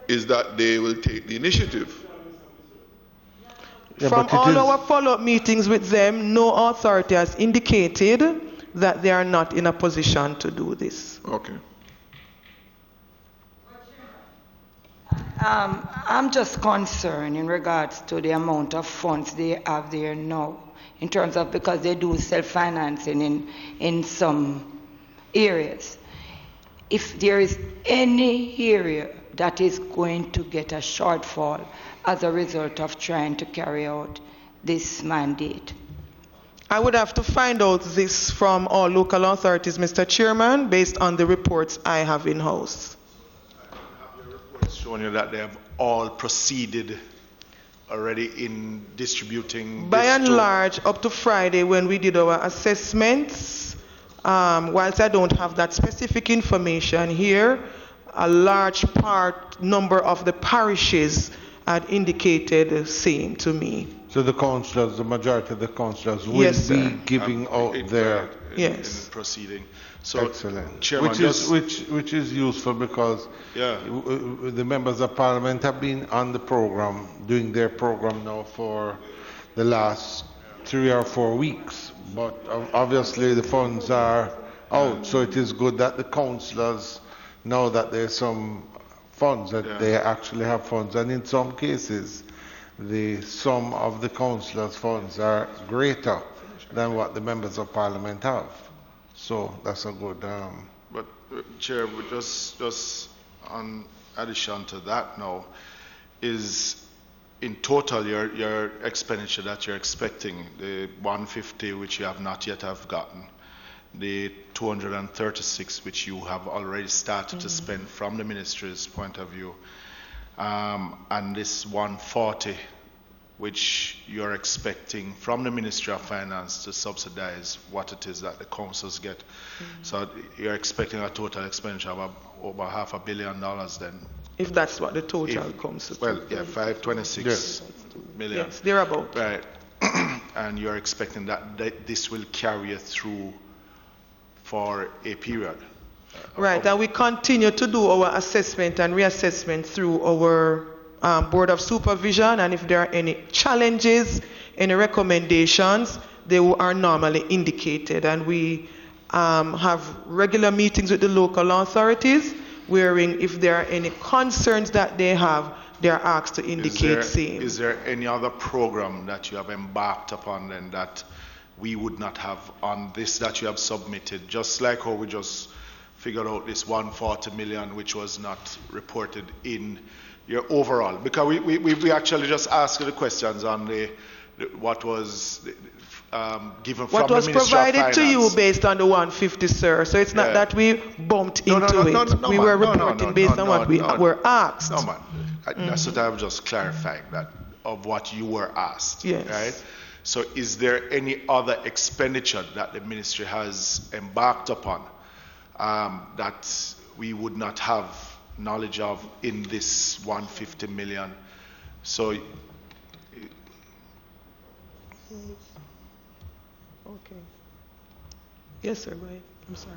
S6: is that they will take the initiative.
S5: Yeah,
S4: From all our follow-up meetings with them, no authority has indicated that they are not in a position to do this.
S6: Okay.
S7: I'm just concerned in regards to the amount of funds they have there now, in terms of, because they do self-financing in some areas. If there is any area that is going to get a shortfall as a result of trying to carry out this mandate.
S4: I would have to find out this from all local authorities, Mr. Chairman, based on the reports I have in-house.
S2: Have your reports showing you that they have all proceeded already in distributing?
S4: By and large, up to Friday when we did our assessments, whilst I don't have that specific information here, a large number of the parishes had indicated the same to me.
S5: So the councillors, the majority of the councillors will be giving out their
S2: in proceeding. So,
S5: excellent.
S2: Chairman,
S5: which is useful because the members of parliament have been on the program, doing their program now for the last 3 or 4 weeks. But obviously the funds are out, so it is good that the councillors know that there's some funds, that they actually have funds, and in some cases the sum of the councillors' funds are greater than what the members of parliament have. So that's a good.
S2: But Chair, just on addition to that now, is in total your expenditure that you're expecting, the 150 which you have not yet have gotten, the 236 which you have already started to spend from the ministry's point of view, and this 140 which you're expecting from the Ministry of Finance to subsidize what it is that the councils get. So you're expecting a total expenditure of over $500 million then?
S4: If that's what the total comes to.
S2: Well, yeah, 526 million.
S4: Yes, thereabout.
S2: Right. And you're expecting that this will carry you through for a period.
S4: Right, and we continue to do our assessment and reassessment through our Board of Supervision, and if there are any challenges, any recommendations, they are normally indicated. And we have regular meetings with the local authorities, wherein if there are any concerns that they have, they are asked to indicate same.
S2: Is there any other program that you have embarked upon then that we would not have on this that you have submitted, just like how we just figured out this 140 million which was not reported in your overall? Because we actually just asked the questions on what was given from the Ministry of Finance. What was
S4: provided to you based on the 150, sir. So it's not that we bumped into it. We were reporting based on what we were asked.
S2: No, man. That's what I'm just clarifying, that of what you were asked.
S4: Yes.
S2: Right? So is there any other expenditure that the ministry has embarked upon that we would not have knowledge of in this 150 million. So,
S4: Okay. Yes, sir, go ahead. I'm sorry.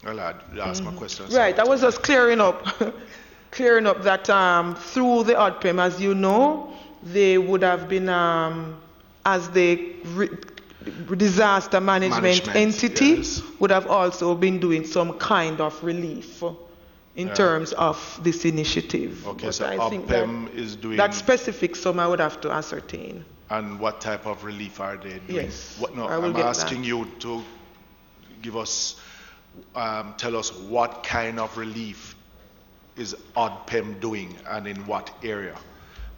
S2: well, I'd ask my question.
S4: Right, I was just clearing up, clearing up that through the ODPEM, as you know, they would have been, as the disaster management entity,
S2: yes.
S4: would have also been doing some kind of relief in terms of this initiative.
S2: Okay,
S4: But
S2: so
S4: I think
S2: ODPEM is doing...
S4: that specific sum I would have to ascertain.
S2: And what type of relief are they doing?
S4: Yes,
S2: What, no,
S4: I will
S2: I'm
S4: get
S2: asking
S4: that.
S2: you to give us, tell us what kind of relief is ODPEM doing and in what area?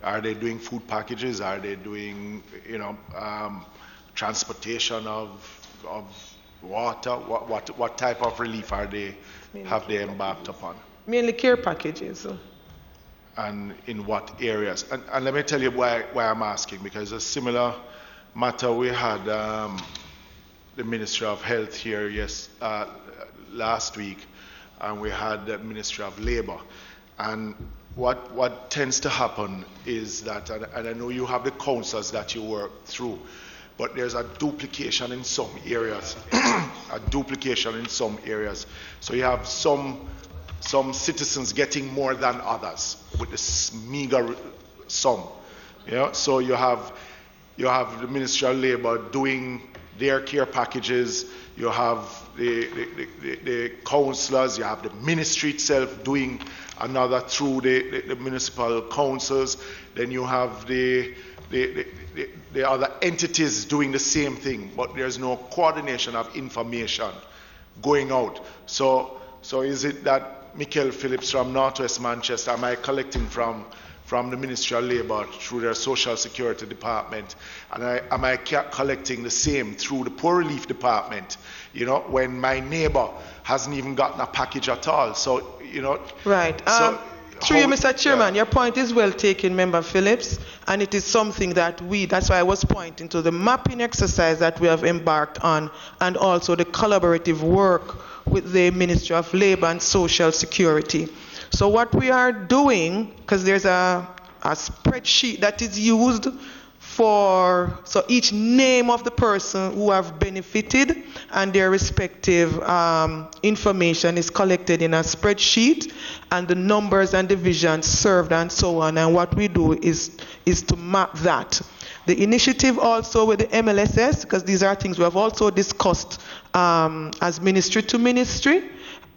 S2: Are they doing food packages? Are they doing, transportation of water? What type of relief have they embarked upon?
S4: Mainly care packages.
S2: And in what areas? And let me tell you why I'm asking, because a similar matter we had the Ministry of Health here last week, and we had the Ministry of Labor. And what tends to happen is that, and I know you have the councils that you work through, but there's a duplication in some areas. So you have some citizens getting more than others with this meager sum. So you have the Ministry of Labor doing their care packages, you have the councillors, you have the ministry itself doing another through the municipal councils, then you have the other entities doing the same thing, but there's no coordination of information going out. So is it that Michael Phillips from Northwest Manchester, am I collecting from the Ministry of Labour through their Social Security Department, and am I collecting the same through the Poor Relief Department, when my neighbour hasn't even gotten a package at all? So,
S4: Right. Through you, Mr. Chairman, your point is well taken, Member Phillips, and it is something that that's why I was pointing to the mapping exercise that we have embarked on, and also the collaborative work with the Ministry of Labour and Social Security. So what we are doing, because there's a spreadsheet that is used so each name of the person who have benefited and their respective information is collected in a spreadsheet, and the numbers and divisions served and so on. And what we do is to map that. The initiative also with the MLSS, because these are things we have also discussed as ministry to ministry,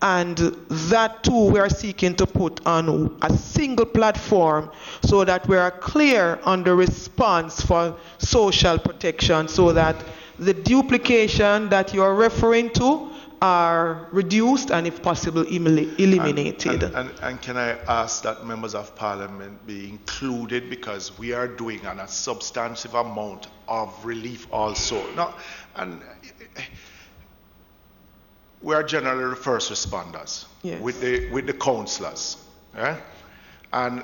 S4: and that too we are seeking to put on a single platform so that we are clear on the response for social protection, so that the duplication that you are referring to are reduced and if possible eliminated.
S2: And can I ask that members of parliament be included, because we are doing a substantive amount of relief also. We are generally the first responders,
S4: yes,
S2: with the councillors. And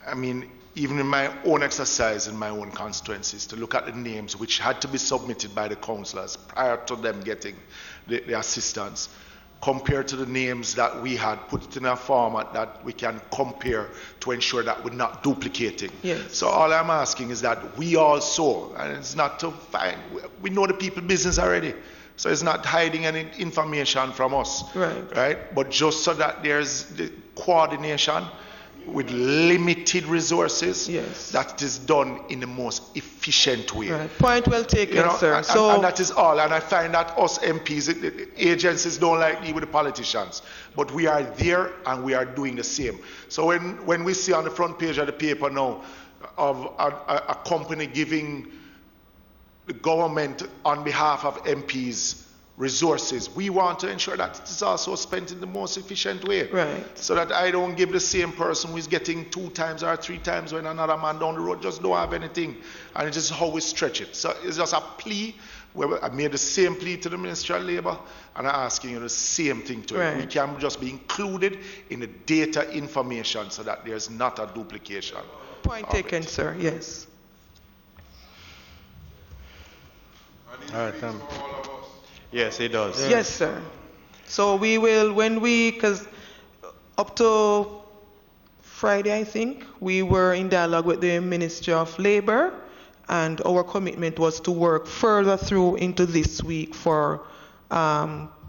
S2: I mean, even in my own exercise in my own constituencies, to look at the names which had to be submitted by the councillors prior to them getting the assistance, compared to the names that we had, put it in a format that we can compare to ensure that we're not duplicating.
S4: Yes.
S2: So all I'm asking is that we also, and it's not to find, we know the people business already. So it's not hiding any information from us, right? But just so that there's the coordination with limited resources,
S4: yes,
S2: that it is done in the most efficient way.
S4: Right. Point well taken, sir.
S2: And that is all. And I find that us MPs, the agencies don't like deal with the politicians, but we are there and we are doing the same. So when we see on the front page of the paper now of a company giving the government on behalf of MPs resources, we want to ensure that it is also spent in the most efficient way.
S4: Right.
S2: So that I don't give the same person who is getting 2 times or 3 times when another man down the road just don't have anything. And it's just how we stretch it. So it's just a plea where I made the same plea to the Ministry of Labour, and I'm asking you the same thing to it. We can just be included in the data information so that there's not a duplication.
S4: Point taken, sir. Yes.
S3: All right, yes, it does.
S4: Yes, sir. So we will, because Up to Friday, I think, we were in dialogue with the Ministry of Labor, and our commitment was to work further through into this week for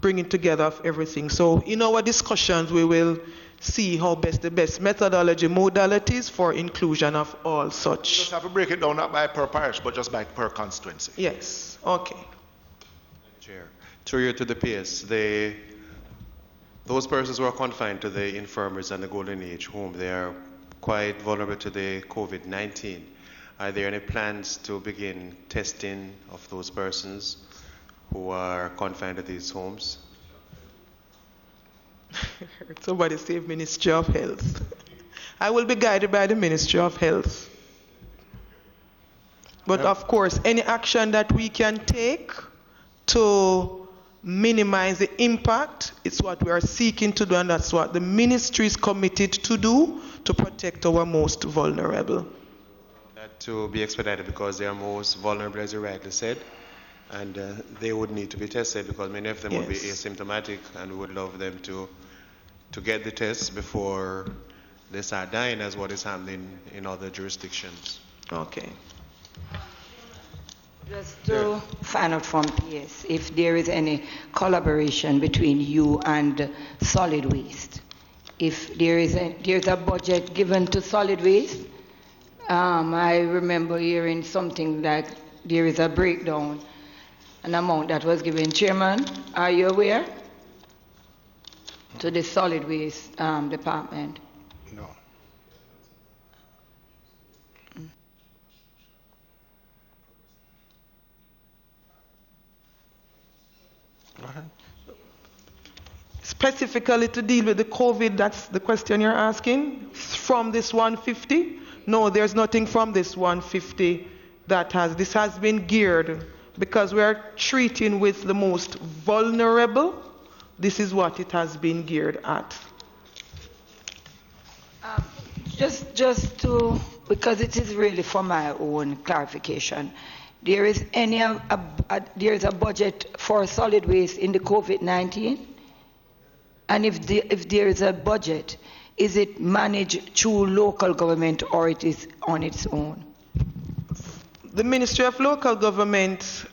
S4: bringing together of everything. So in our discussions, we will see how the best methodology, modalities for inclusion of all such.
S2: Just have to break it down not by per parish, but just by per constituency.
S4: Yes, okay.
S3: Chair, through you to the PS, those persons who are confined to the infirmaries and the golden age home, they are quite vulnerable to the COVID-19. Are there any plans to begin testing of those persons who are confined to these homes?
S4: Somebody say Ministry of Health. I will be guided by the Ministry of Health. But of course, any action that we can take to minimize the impact, it's what we are seeking to do, and that's what the ministry is committed to do to protect our most vulnerable.
S3: That to be expedited because they are most vulnerable, as you rightly said, and they would need to be tested because many of them would be asymptomatic, and we would love them to get the tests before they start dying, as what is happening in other jurisdictions.
S4: Okay.
S7: Just to find out from PS if there is any collaboration between you and solid waste. If there's a budget given to solid waste, I remember hearing something like there is a breakdown, an amount that was given. Chairman, are you aware? To the solid waste department.
S5: No. Go ahead.
S4: Specifically to deal with the COVID, that's the question you're asking, from this 150? No, there's nothing from this 150 this has been geared because we are treating with the most vulnerable. This is what it has been geared at.
S7: Just to, because it is really for my own clarification, there is there's a budget for solid waste in the COVID-19, and if there is a budget, is it managed through local government or it is on its own?
S4: The Ministry of Local Government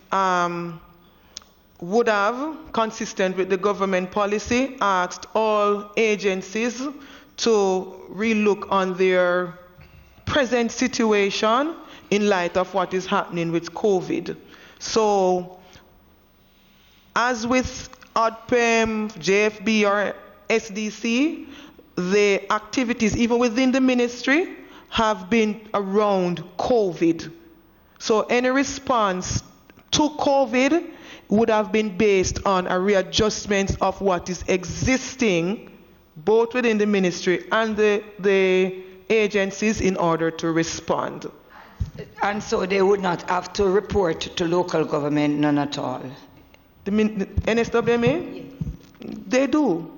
S4: would have, consistent with the government policy, asked all agencies to relook on their present situation in light of what is happening with COVID. So, as with ODPEM, JFB, or SDC, the activities, even within the ministry, have been around COVID. So, any response to COVID would have been based on a readjustment of what is existing both within the ministry and the agencies in order to respond.
S7: And so they would not have to report to local government, none at all?
S4: The NSWMA? Yes. They do.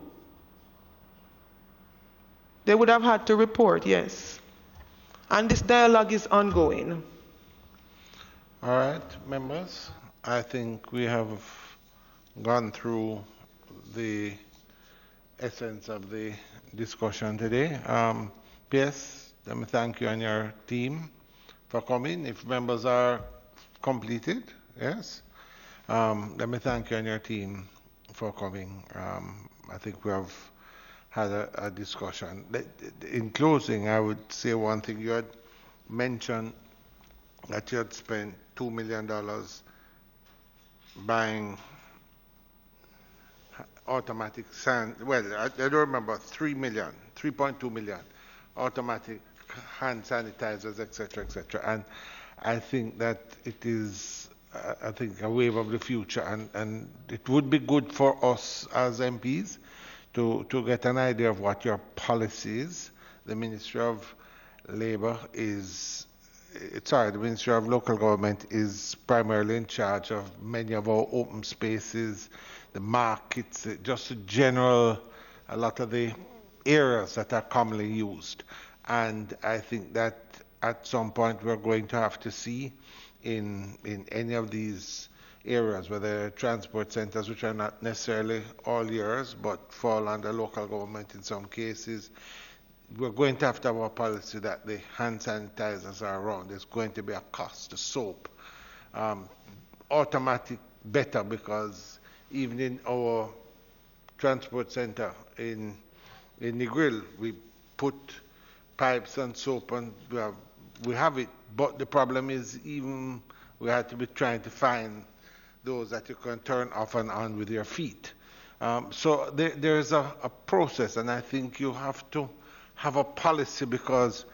S4: They would have had to report, yes. And this dialogue is ongoing.
S5: All right, members, I think we have gone through the essence of the discussion today. PS, let me thank you and your team for coming. If members are completed, yes. Let me thank you and your team for coming. I think we have had a discussion. In closing, I would say one thing. You had mentioned that you had spent $2 million buying automatic sand, well, I don't remember, 3.2 million automatic hand sanitizers, etc., etc. And I think that it is, a wave of the future, and it would be good for us as MPs to get an idea of what your policy is. The Ministry of Labor the Ministry of Local Government is primarily in charge of many of our open spaces, the markets, just a lot of the areas that are commonly used. And I think that at some point we're going to have to see in any of these areas, whether transport centers, which are not necessarily all years, but fall under local government in some cases. We're going to have a policy that the hand sanitizers are around. There's going to be a cost, the soap. Automatic better, because even in our transport center in the grill, we put pipes and soap, and we have it. But the problem is, even we had to be trying to find those that you can turn off and on with your feet. So there's a process, and I think you have to have a policy, because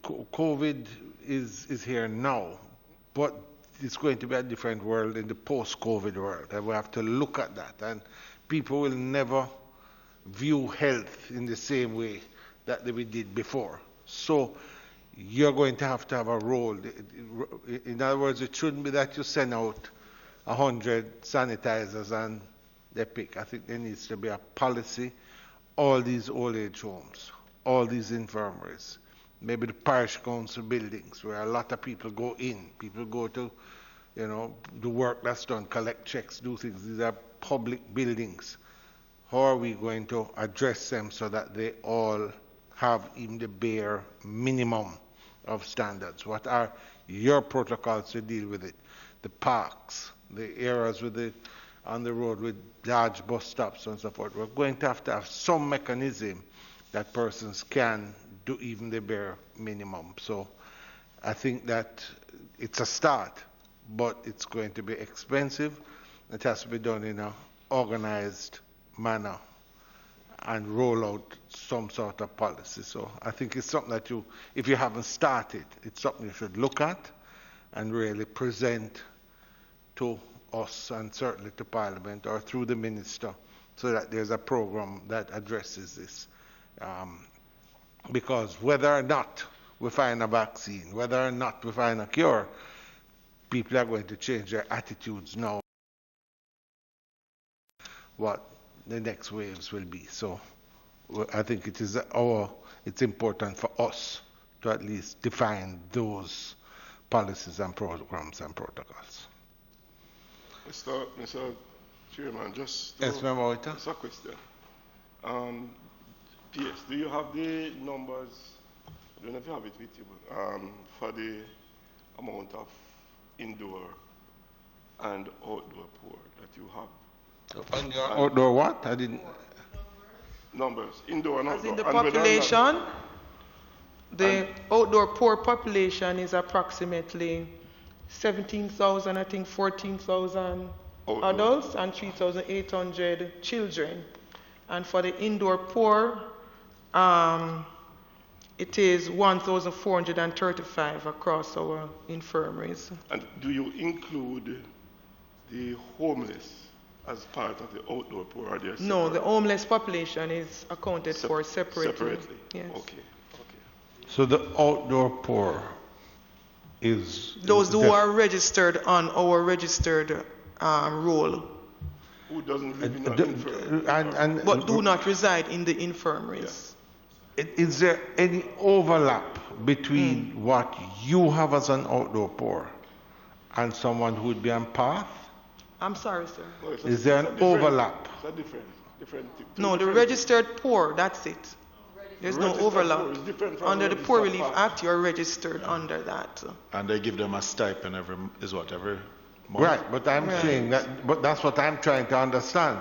S5: COVID is here now, but it's going to be a different world in the post-COVID world, and we have to look at that. And people will never view health in the same way that we did before. So you're going to have a role. In other words, it shouldn't be that you send out 100 sanitizers and they pick. I think there needs to be a policy. All these old age homes, all these infirmaries, maybe the parish council buildings where a lot of people go in. People go to, do work that's done, collect checks, do things. These are public buildings. How are we going to address them so that they all have even the bare minimum of standards? What are your protocols to deal with it? The parks, the areas on the road with large bus stops and so forth. We're going to have some mechanism that persons can do even the bare minimum. So I think that it's a start, but it's going to be expensive. It has to be done in an organized manner and roll out some sort of policy. So I think it's something that if you haven't started, it's something you should look at and really present to us, and certainly to Parliament or through the Minister, so that there's a program that addresses this. Because whether or not we find a vaccine, whether or not we find a cure, people are going to change their attitudes now what the next waves will be. So I think it's important for us to at least define those policies and programs and protocols.
S6: Mr. Chairman, just
S5: yes, Member White.
S6: Just a question. PS, do you have the numbers? I don't know if you have it with you, but for the amount of indoor and outdoor poor that you have.
S5: Outdoor what? I didn't.
S6: Numbers, indoor and outdoor.
S4: As in the population, the outdoor poor population is approximately 17,000, I think 14,000 adults and 3,800 children. And for the indoor poor, it is 1,435 across our infirmaries.
S6: And do you include the homeless as part of the outdoor poor? Or
S4: no, the homeless population is accounted for separately.
S6: Separately?
S4: Yes.
S6: Okay.
S5: So the outdoor poor is
S4: those who are registered on our registered roll.
S6: Who doesn't live in an infirmary?
S4: But do not reside in the infirmaries.
S5: Yeah. Is there any overlap between what you have as an outdoor poor and someone who would be on path?
S4: I'm sorry, sir.
S6: No,
S5: is there an overlap?
S6: It's a different
S4: no, the registered poor, that's it. There's no overlap. Under the Poor Relief Act, you're registered under that.
S2: And they give them a stipend every month?
S5: Right, but I'm saying that, but that's what I'm trying to understand.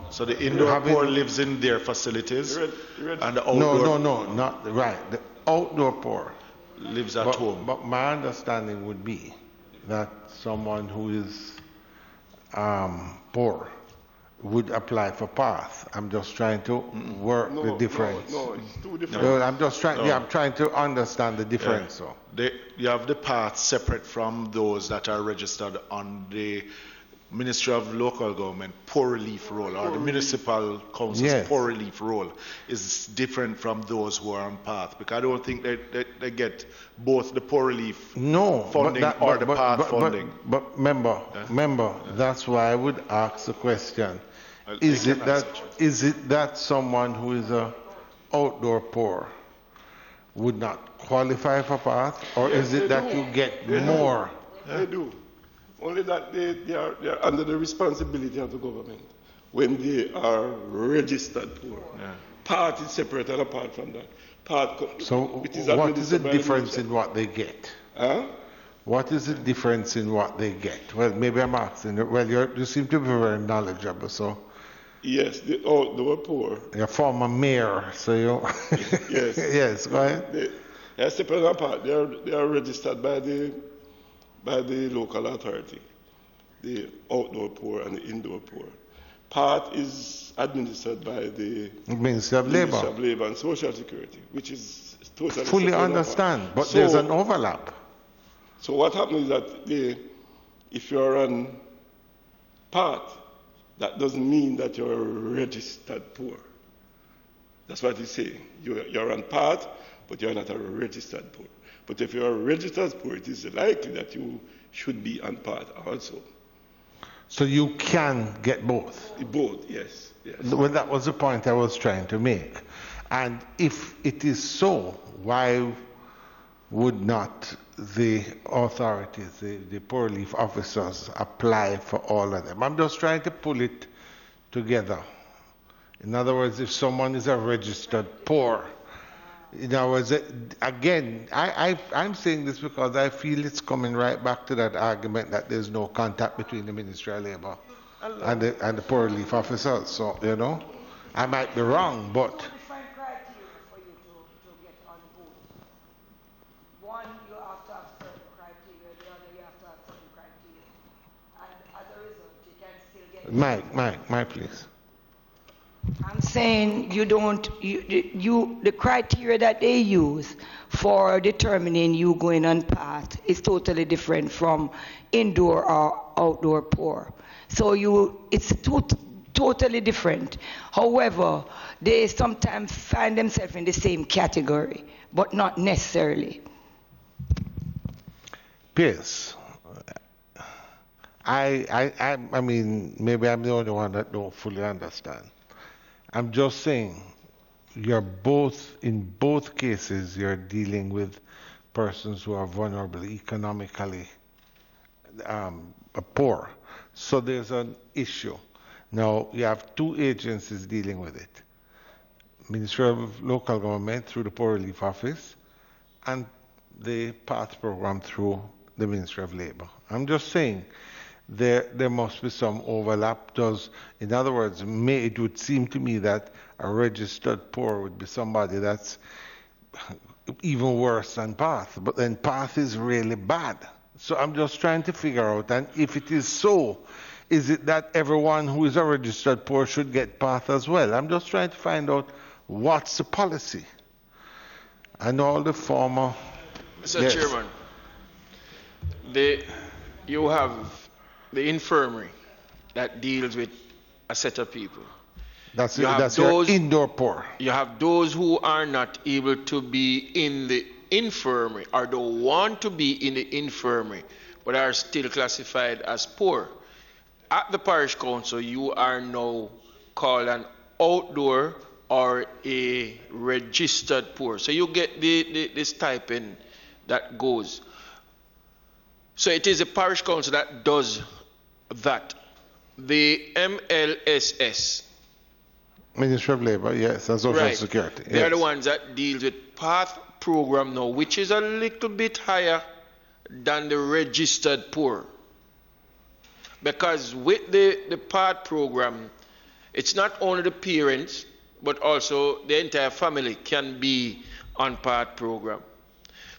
S2: So the indoor poor lives in their facilities, and the outdoor...
S5: No, not right. The outdoor poor
S2: lives at home.
S5: But my understanding would be that someone who is poor would apply for PATH. I'm just trying to work the difference.
S6: No, it's two different.
S5: No, I'm just trying. No. Yeah, I'm trying to understand the difference.
S2: Yeah. So you have the PATH separate from those that are registered on the Ministry of Local Government Poor Relief Roll, or the Municipal Council's Poor Relief Roll is different from those who are on PATH, because I don't think they get both the Poor Relief funding or the PATH funding.
S5: But remember, that's why I would ask the question. Is it that someone who is a outdoor poor would not qualify for PATH, or is it that you get more?
S6: They do. Only that they are under the responsibility of the government when they are registered poor.
S1: Yeah.
S6: Part is separate and apart from that.
S5: So
S6: it is
S5: what is the
S6: administered by
S5: difference
S6: minister.
S5: in what they get?
S6: Huh?
S5: What is the difference in what they get? Well, maybe I'm asking. Well, you seem to be very knowledgeable, so.
S6: Yes, they were poor.
S5: You're a former mayor, so you.
S6: Yes.
S5: Yes, go ahead.
S6: They are separate and apart. They are registered by the local authority, the outdoor poor and the indoor poor. Part is administered by the
S5: Ministry of
S6: Ministry
S5: Labor.
S6: of Labor and Social Security, which is totally
S5: Fully
S6: separate and
S5: understand,
S6: apart.
S5: but
S6: So-
S5: there's an overlap.
S6: So what happens is that if you're on part, that doesn't mean that you're registered poor. That's what he's saying. You're on part, but you're not a registered poor. But if you're a registered poor, it is likely that you should be on part also.
S5: So you can get both.
S6: Both, yes.
S5: Well, that was the point I was trying to make. And if it is so, why would not the authorities, the poor relief officers, apply for all of them? I'm just trying to pull it together. In other words, if someone is a registered poor, in other words, again, I'm saying this because I feel it's coming right back to that argument that there's no contact between the Ministry of Labor and the poor relief officers. So, I might be wrong, but
S7: Different criteria for you to get on board. One, you have to have certain criteria. The other, you have to have certain criteria. And as a result, you can still get.
S5: Mike, please.
S7: I'm saying the criteria that they use for determining you going on path is totally different from indoor or outdoor poor. So it's totally different. However, they sometimes find themselves in the same category, but not necessarily.
S5: Pierce, I mean, maybe I'm the only one that don't fully understand. I'm just saying, in both cases, you're dealing with persons who are vulnerable economically poor. So there's an issue. Now, you have two agencies dealing with it. Ministry of Local Government through the Poor Relief Office and the PATH program through the Ministry of Labor. I'm just saying, there must be some overlap. In other words, it would seem to me that a registered poor would be somebody that's even worse than PATH, but then PATH is really bad. So I'm just trying to figure out, and if it is so, is it that everyone who is a registered poor should get PATH as well? I'm just trying to find out what's the policy. And all the former...
S8: Mr.
S5: Yes.
S8: Chairman, you have the infirmary that deals with a set of people.
S5: That's
S8: those,
S5: your indoor poor.
S8: You have those who are not able to be in the infirmary or don't want to be in the infirmary but are still classified as poor. At the parish council, you are now called an outdoor or a registered poor. So you get the stipend that goes. So it is the parish council that does that. The MLSS,
S5: Ministry of Labor, yes, and Social
S8: right,
S5: Security.
S8: they are the
S5: Yes.
S8: ones that deal with PATH program now, which is a little bit higher than the registered poor. Because with the PATH program, it's not only the parents, but also the entire family can be on PATH program.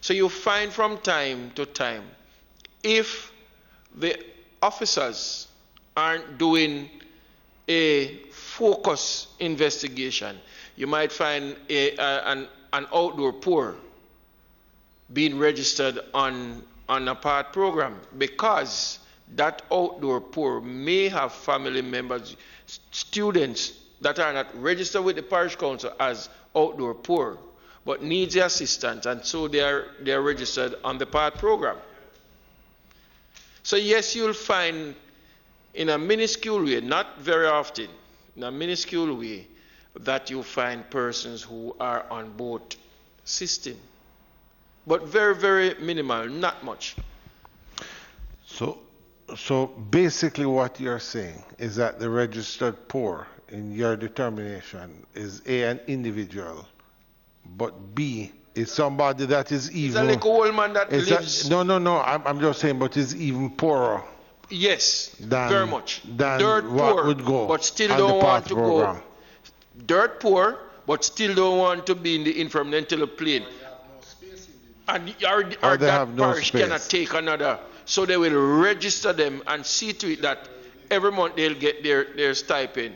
S8: So you find from time to time, if the officers aren't doing a focus investigation, you might find an outdoor poor being registered on a PATH program, because that outdoor poor may have family members, students that are not registered with the parish council as outdoor poor, but needs the assistance, and so they are registered on the PATH program. So yes, you'll find in a minuscule way, not very often, in a minuscule way, that you find persons who are on both system. But very, very minimal, not much.
S5: So So basically what you're saying is that the registered poor in your determination is A, an individual, but B is somebody that is
S8: It's a
S5: even...
S8: little old man that
S5: It's
S8: lives.
S5: no, I'm just saying, but is even poorer
S8: Yes,
S5: than,
S8: very much.
S5: than
S8: Dirt
S5: what
S8: poor,
S5: would go
S8: but still
S5: on the
S8: don't want
S5: PATH
S8: to
S5: program.
S8: go. Dirt poor, but still don't want to be in the environmental plane. And or
S5: They have
S8: that
S5: no
S8: parish cannot
S5: space.
S8: take another. So they will register them and see to it that every month they'll get their stipend.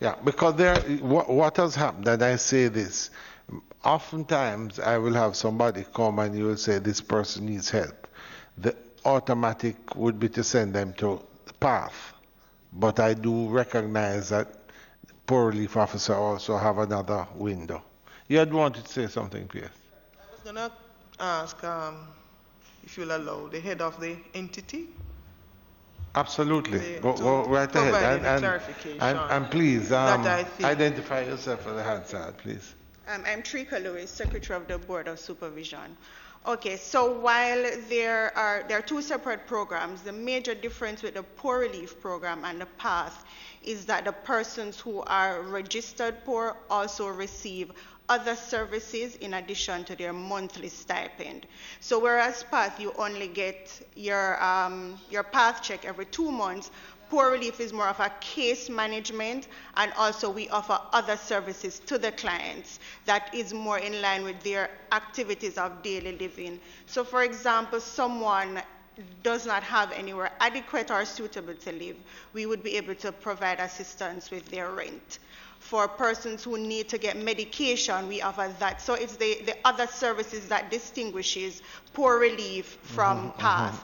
S5: Yeah, because what has happened, and I say this, oftentimes I will have somebody come and you will say this person needs help. The automatic would be to send them to the PATH, but I do recognize that poor relief officer also have another window. You had wanted to say something, Pierre?
S4: I was going to ask if you'll allow the head of the entity
S5: Absolutely.
S4: to
S5: Go right
S4: provide
S5: ahead.
S4: any clarification
S5: And please,
S4: that I think.
S5: identify yourself for the Hansard, please.
S9: I'm Trika Lewis, Secretary of the Board of Supervision. Okay, so while there are two separate programs, the major difference with the poor relief program and the PATH is that the persons who are registered poor also receive other services in addition to their monthly stipend. So whereas PATH, you only get your PATH check every 2 months, poor relief is more of a case management, and also we offer other services to the clients that is more in line with their activities of daily living. So for example, someone does not have anywhere adequate or suitable to live, we would be able to provide assistance with their rent. For persons who need to get medication, we offer that. So it's the other services that distinguishes poor relief from PATH.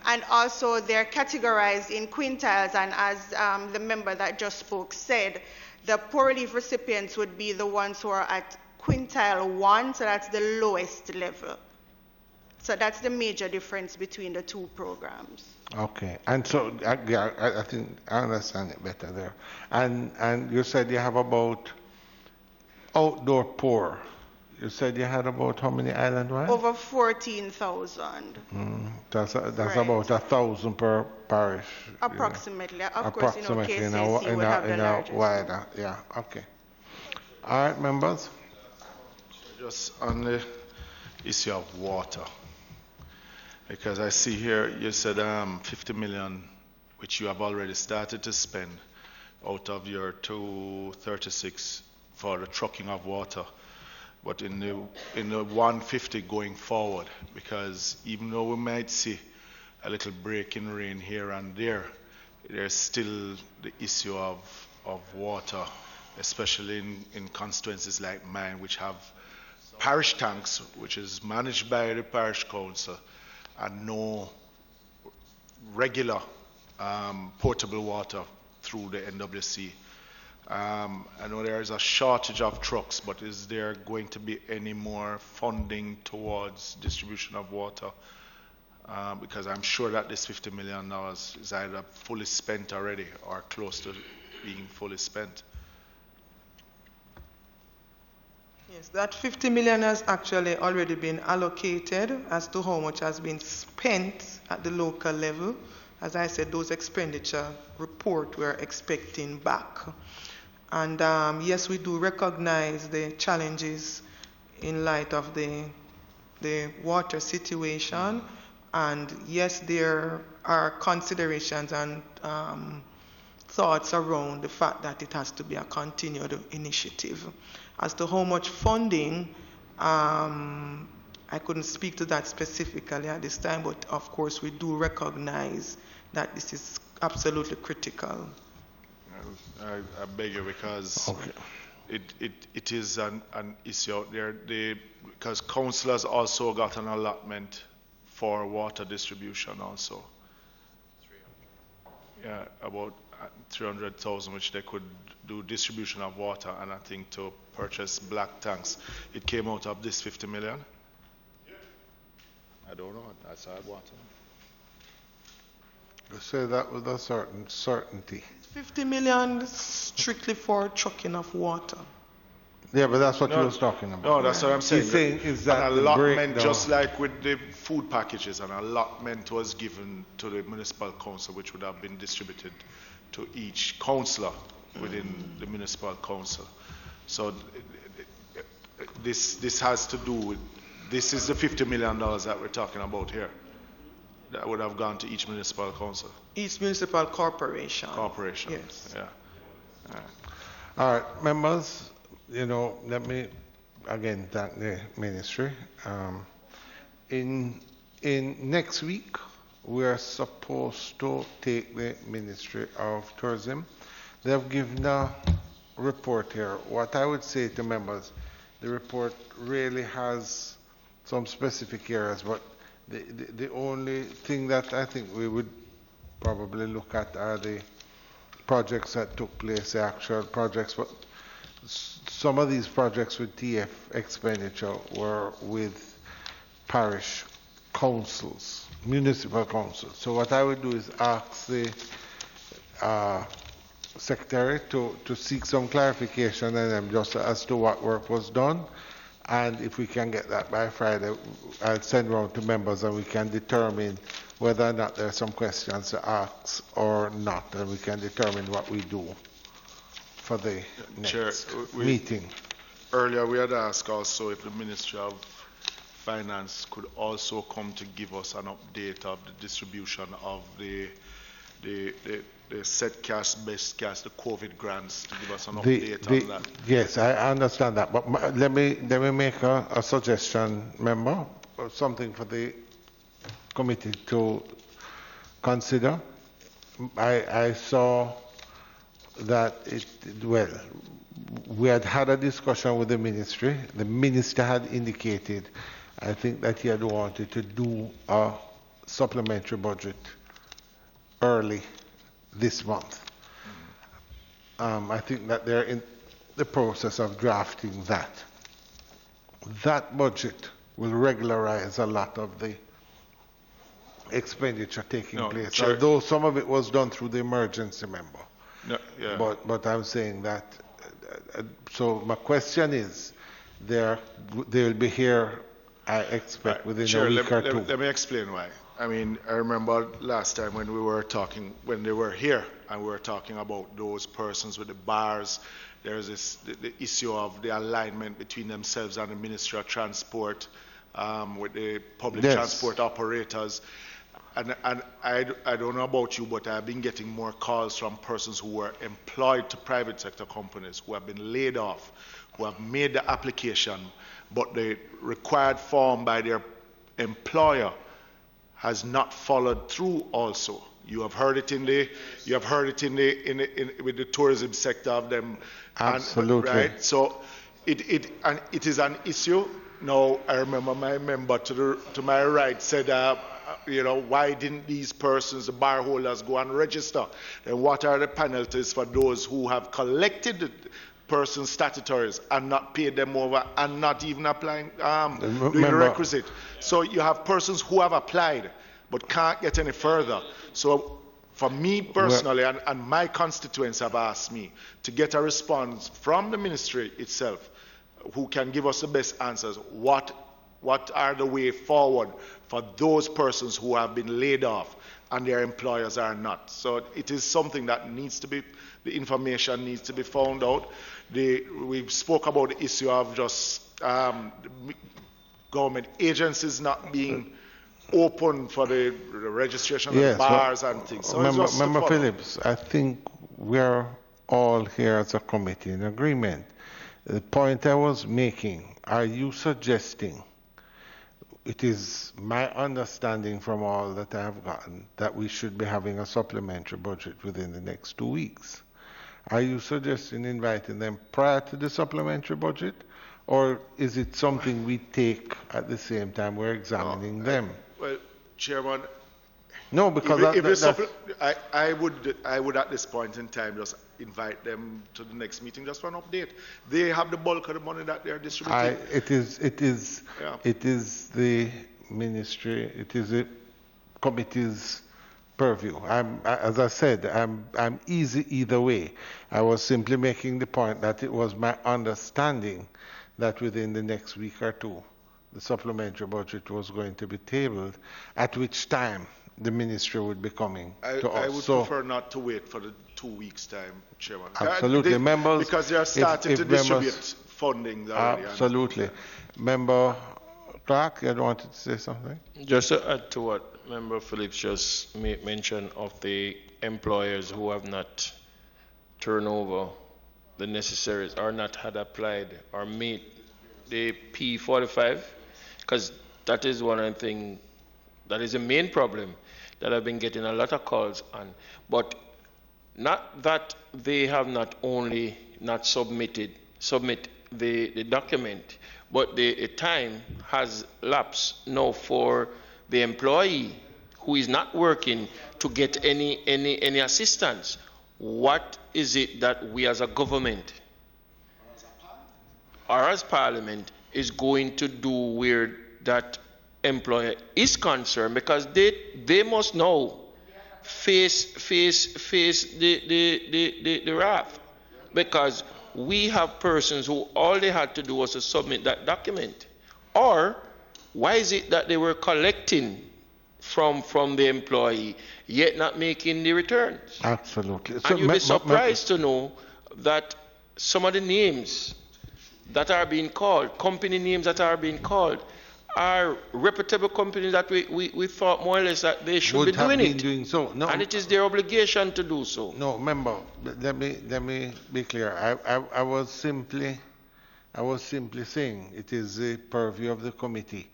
S9: And also they're categorized in quintiles, and as the member that just spoke said, the poor relief recipients would be the ones who are at quintile 1, so that's the lowest level. So that's the major difference between the two programs.
S5: Okay, and so I think I understand it better there. And you said you have about outdoor poor. You said you had about how many island-wide?
S9: Over 14,000.
S5: That's
S9: Right.
S5: about 1,000 per parish.
S9: Approximately. Of course,
S5: Approximately
S9: KCC would have the largest.
S5: wider, yeah. Okay. All right, members.
S2: Just on the issue of water, because I see here you said 50 million, which you have already started to spend out of your 236 for the trucking of water, but in the 150 going forward, because even though we might see a little break in rain here and there, there's still the issue of water, especially in constituencies like mine, which have parish tanks, which is managed by the parish council, and no regular potable water through the NWC. I know there is a shortage of trucks, but is there going to be any more funding towards distribution of water? Because I'm sure that this $50 million is either fully spent already or close to being fully spent.
S4: Yes, that 50 million has actually already been allocated as to how much has been spent at the local level. As I said, those expenditure report we're expecting back. And yes, we do recognize the challenges in light of the water situation. And yes, there are considerations and thoughts around the fact that it has to be a continued initiative. As to how much funding, I couldn't speak to that specifically at this time, but of course we do recognize that this is absolutely critical.
S2: I beg you, because it is an issue out there. Because councillors also got an allotment for water distribution also. Yeah, about 300,000, which they could do distribution of water, and I think to purchase black tanks. It came out of this 50 million? Yeah. I don't know. That's our water.
S5: You say that with a certain certainty.
S4: 50 million strictly for trucking of water.
S5: Yeah, but that's what
S2: No,
S5: he was talking about.
S2: No, that's what I'm saying.
S5: He's saying is that
S2: an
S5: the
S2: allotment,
S5: breakdown-
S2: just like with the food packages, an allotment was given to the municipal council, which would have been distributed to each councillor within the municipal council. So this has to do with, this is the $50 million that we're talking about here. That would have gone to each municipal council.
S4: Each municipal corporation.
S2: Corporation.
S4: Yes.
S2: Yeah.
S5: All right, members, let me again thank the ministry. In next week, we are supposed to take the Ministry of Tourism. They have given a report here. What I would say to members, the report really has some specific areas, but the only thing that I think we would probably look at are the projects that took place, the actual projects. But some of these projects with TF expenditure were with parish councils, municipal councils. So what I would do is ask the secretary to seek some clarification and them just as to what work was done. And if we can get that by Friday, I'll send round to members and we can determine whether or not there are some questions to ask or not, and we can determine what we do for the next
S2: Chair,
S5: meeting.
S2: Earlier we had asked also if the Ministry of Finance could also come to give us an update of the distribution of the set cash, best cash, the COVID grants, to give us an update on that.
S5: Yes, I understand that, but let me make a suggestion, member, or something for the committee to consider. I saw that we had a discussion with the ministry. The minister had indicated, I think, that he had wanted to do a supplementary budget early this month. I think that they're in the process of drafting that. That budget will regularize a lot of the expenditure taking place,
S2: Chair,
S5: although some of it was done through the emergency member.
S2: No, yeah.
S5: But I'm saying that, so my question is, they'll be here, I expect, within
S2: Chair,
S5: a week or two.
S2: let me explain why. I mean, I remember last time when we were talking, when they were here, and we were talking about those persons with the bars. There's the issue of the alignment between themselves and the Ministry of Transport, with the public transport operators. And I don't know about you, but I've been getting more calls from persons who were employed to private sector companies, who have been laid off, who have made the application, but the required form by their employer has not followed through also. You have heard it with the tourism sector of them.
S5: Absolutely.
S2: Right? So it is an issue. Now, I remember my member to my right said, why didn't these persons, the bar holders, go and register? And what are the penalties for those who have collected the person's statutories and not paid them over and not even applying, doing the requisite? So you have persons who have applied but can't get any further. So for me personally, and my constituents have asked me to get a response from the ministry itself, who can give us the best answers. What are the way forward for those persons who have been laid off and their employers are not? So it is something that needs to be, the information needs to be found out. We spoke about the issue of just government agencies not being open for the registration of bars and things. So Member
S5: Phillips, I think we're all here as a committee in agreement. The point I was making, are you suggesting, it is my understanding from all that I have gotten, that we should be having a supplementary budget within the next 2 weeks? Are you suggesting inviting them prior to the supplementary budget? Or is it something we take at the same time we're examining them?
S2: Well, Chairman,
S5: no, because
S2: I would at this point in time just invite them to the next meeting just for an update. They have the bulk of the money that they're distributing.
S5: It is the ministry, it is the committee's purview. As I said, I'm easy either way. I was simply making the point that it was my understanding that within the next week or two, the supplementary budget was going to be tabled, at which time the ministry would be coming to us.
S2: I would prefer not to wait for the 2 weeks' time, Chairman.
S5: Absolutely, members.
S2: Because they are starting to distribute funding already.
S5: Absolutely. Member Clark, you wanted to say something?
S8: Just to add to what Member Phillips just mentioned of the employers who have not turned over the necessaries or not had applied or meet the P45, because that is one of the things that is the main problem that I've been getting a lot of calls on. But not that they have not only not submit the document, but the time has lapsed now for the employee who is not working to get any assistance. What is it that we as a government or as parliament is going to do where that employer is concerned? Because they must now face the wrath, because we have persons who all they had to do was to submit that document. Or why is it that they were collecting from the employee yet not making the returns?
S5: Absolutely.
S8: And you'll be surprised to know that some of the names that are being called, company names that are being called, are reputable companies that we thought more or less that they should be doing it.
S5: Doing so. No,
S8: and it is their obligation to do so.
S5: No, member, let me be clear. I was simply saying it is the purview of the committee.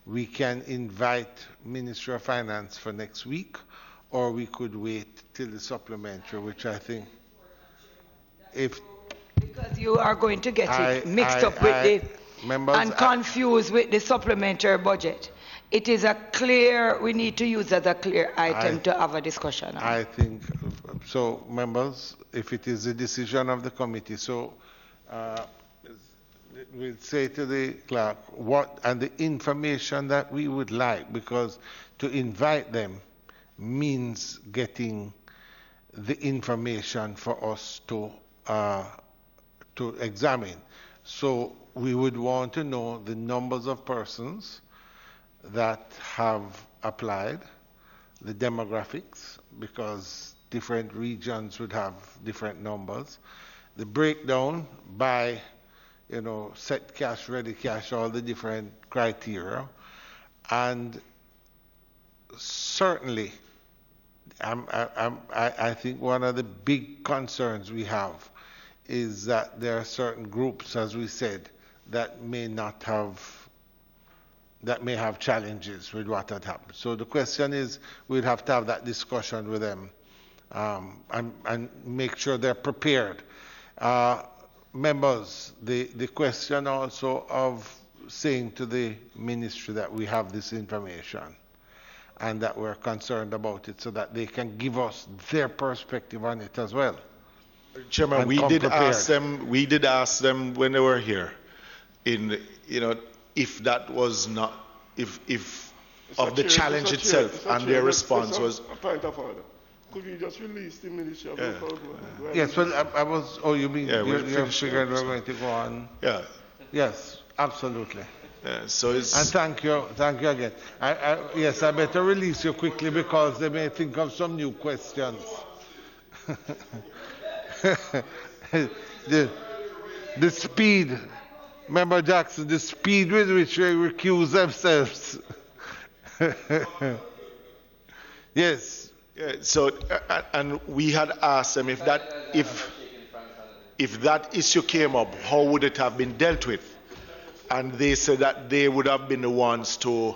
S5: We can invite Ministry of Finance for next week, or we could wait till the supplementary, which I think
S7: because you are going to get it mixed up with the
S5: members,
S7: and confused with the supplementary budget. It is a clear, we need to use as a clear item to have a discussion on.
S5: I think so, members, if it is the decision of the committee, so we'll say to the clerk what and the information that we would like, because to invite them means getting the information for us to examine. So we would want to know the numbers of persons that have applied, the demographics, because different regions would have different numbers, the breakdown by, set cash, ready cash, all the different criteria, and certainly, I think one of the big concerns we have is that there are certain groups, as we said, that may have challenges with what had happened. So the question is, we'd have to have that discussion with them and make sure they're prepared. Members, the question also of saying to the ministry that we have this information and that we're concerned about it so that they can give us their perspective on it as well.
S2: Chairman, we did ask them when they were here, if that was not, if of the challenge itself, and their response was.
S6: A point of order. Could you just release the Ministry of
S5: Yes, well, I was. Oh, you mean you figured we're going to go on?
S2: Yeah.
S5: Yes, absolutely.
S2: Yeah, so it's.
S5: And thank you again. Yes, I better release you quickly because they may think of some new questions. the speed, Member Jackson, the speed with which they recuse themselves. Yes.
S2: Yeah, so, and we had asked them if that issue came up, how would it have been dealt with? And they said that they would have been the ones to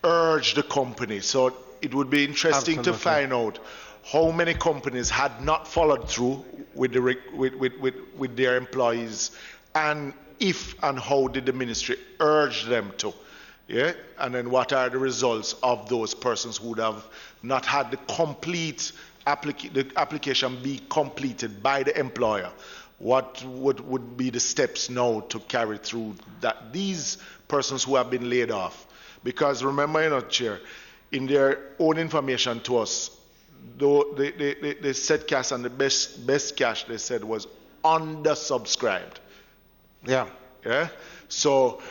S2: urge the company. So it would be interesting to find out how many companies had not followed through with their employees, and if and how did the ministry urge them to. Yeah, and then what are the results of those persons who would have not had the complete the application be completed by the employer? What would be the steps now to carry through that these persons who have been laid off? Because remember, Chair, in their own information to us, though they said cash, and the best cash they said was undersubscribed.
S5: Yeah.
S2: Yeah. So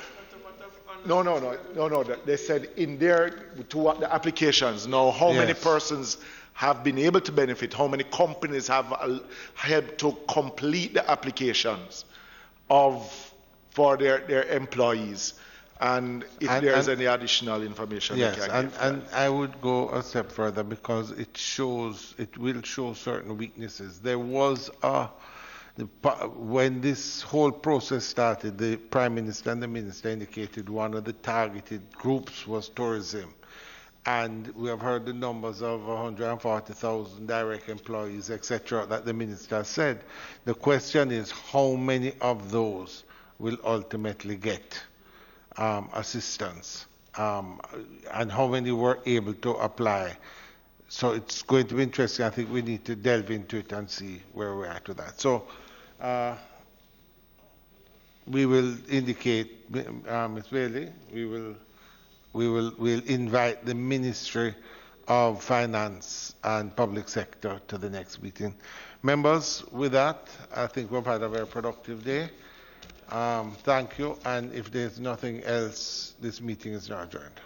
S2: no. They said in there to what the applications. Now, how many persons have been able to benefit? How many companies have helped to complete the applications for their employees? And if there's any additional information,
S5: yes,
S2: they can give
S5: and I would go a step further because it will show certain weaknesses. There was when this whole process started, the Prime Minister and the Minister indicated one of the targeted groups was tourism. And we have heard the numbers of 140,000 direct employees, etc., that the Minister said. The question is how many of those will ultimately get assistance and how many were able to apply. So it's going to be interesting. I think we need to delve into it and see where we're at with that. So we will indicate, Ms. Bailey, we'll invite the Ministry of Finance and Public Sector to the next meeting. Members, with that, I think we've had a very productive day. Thank you, and if there's nothing else, this meeting is now adjourned.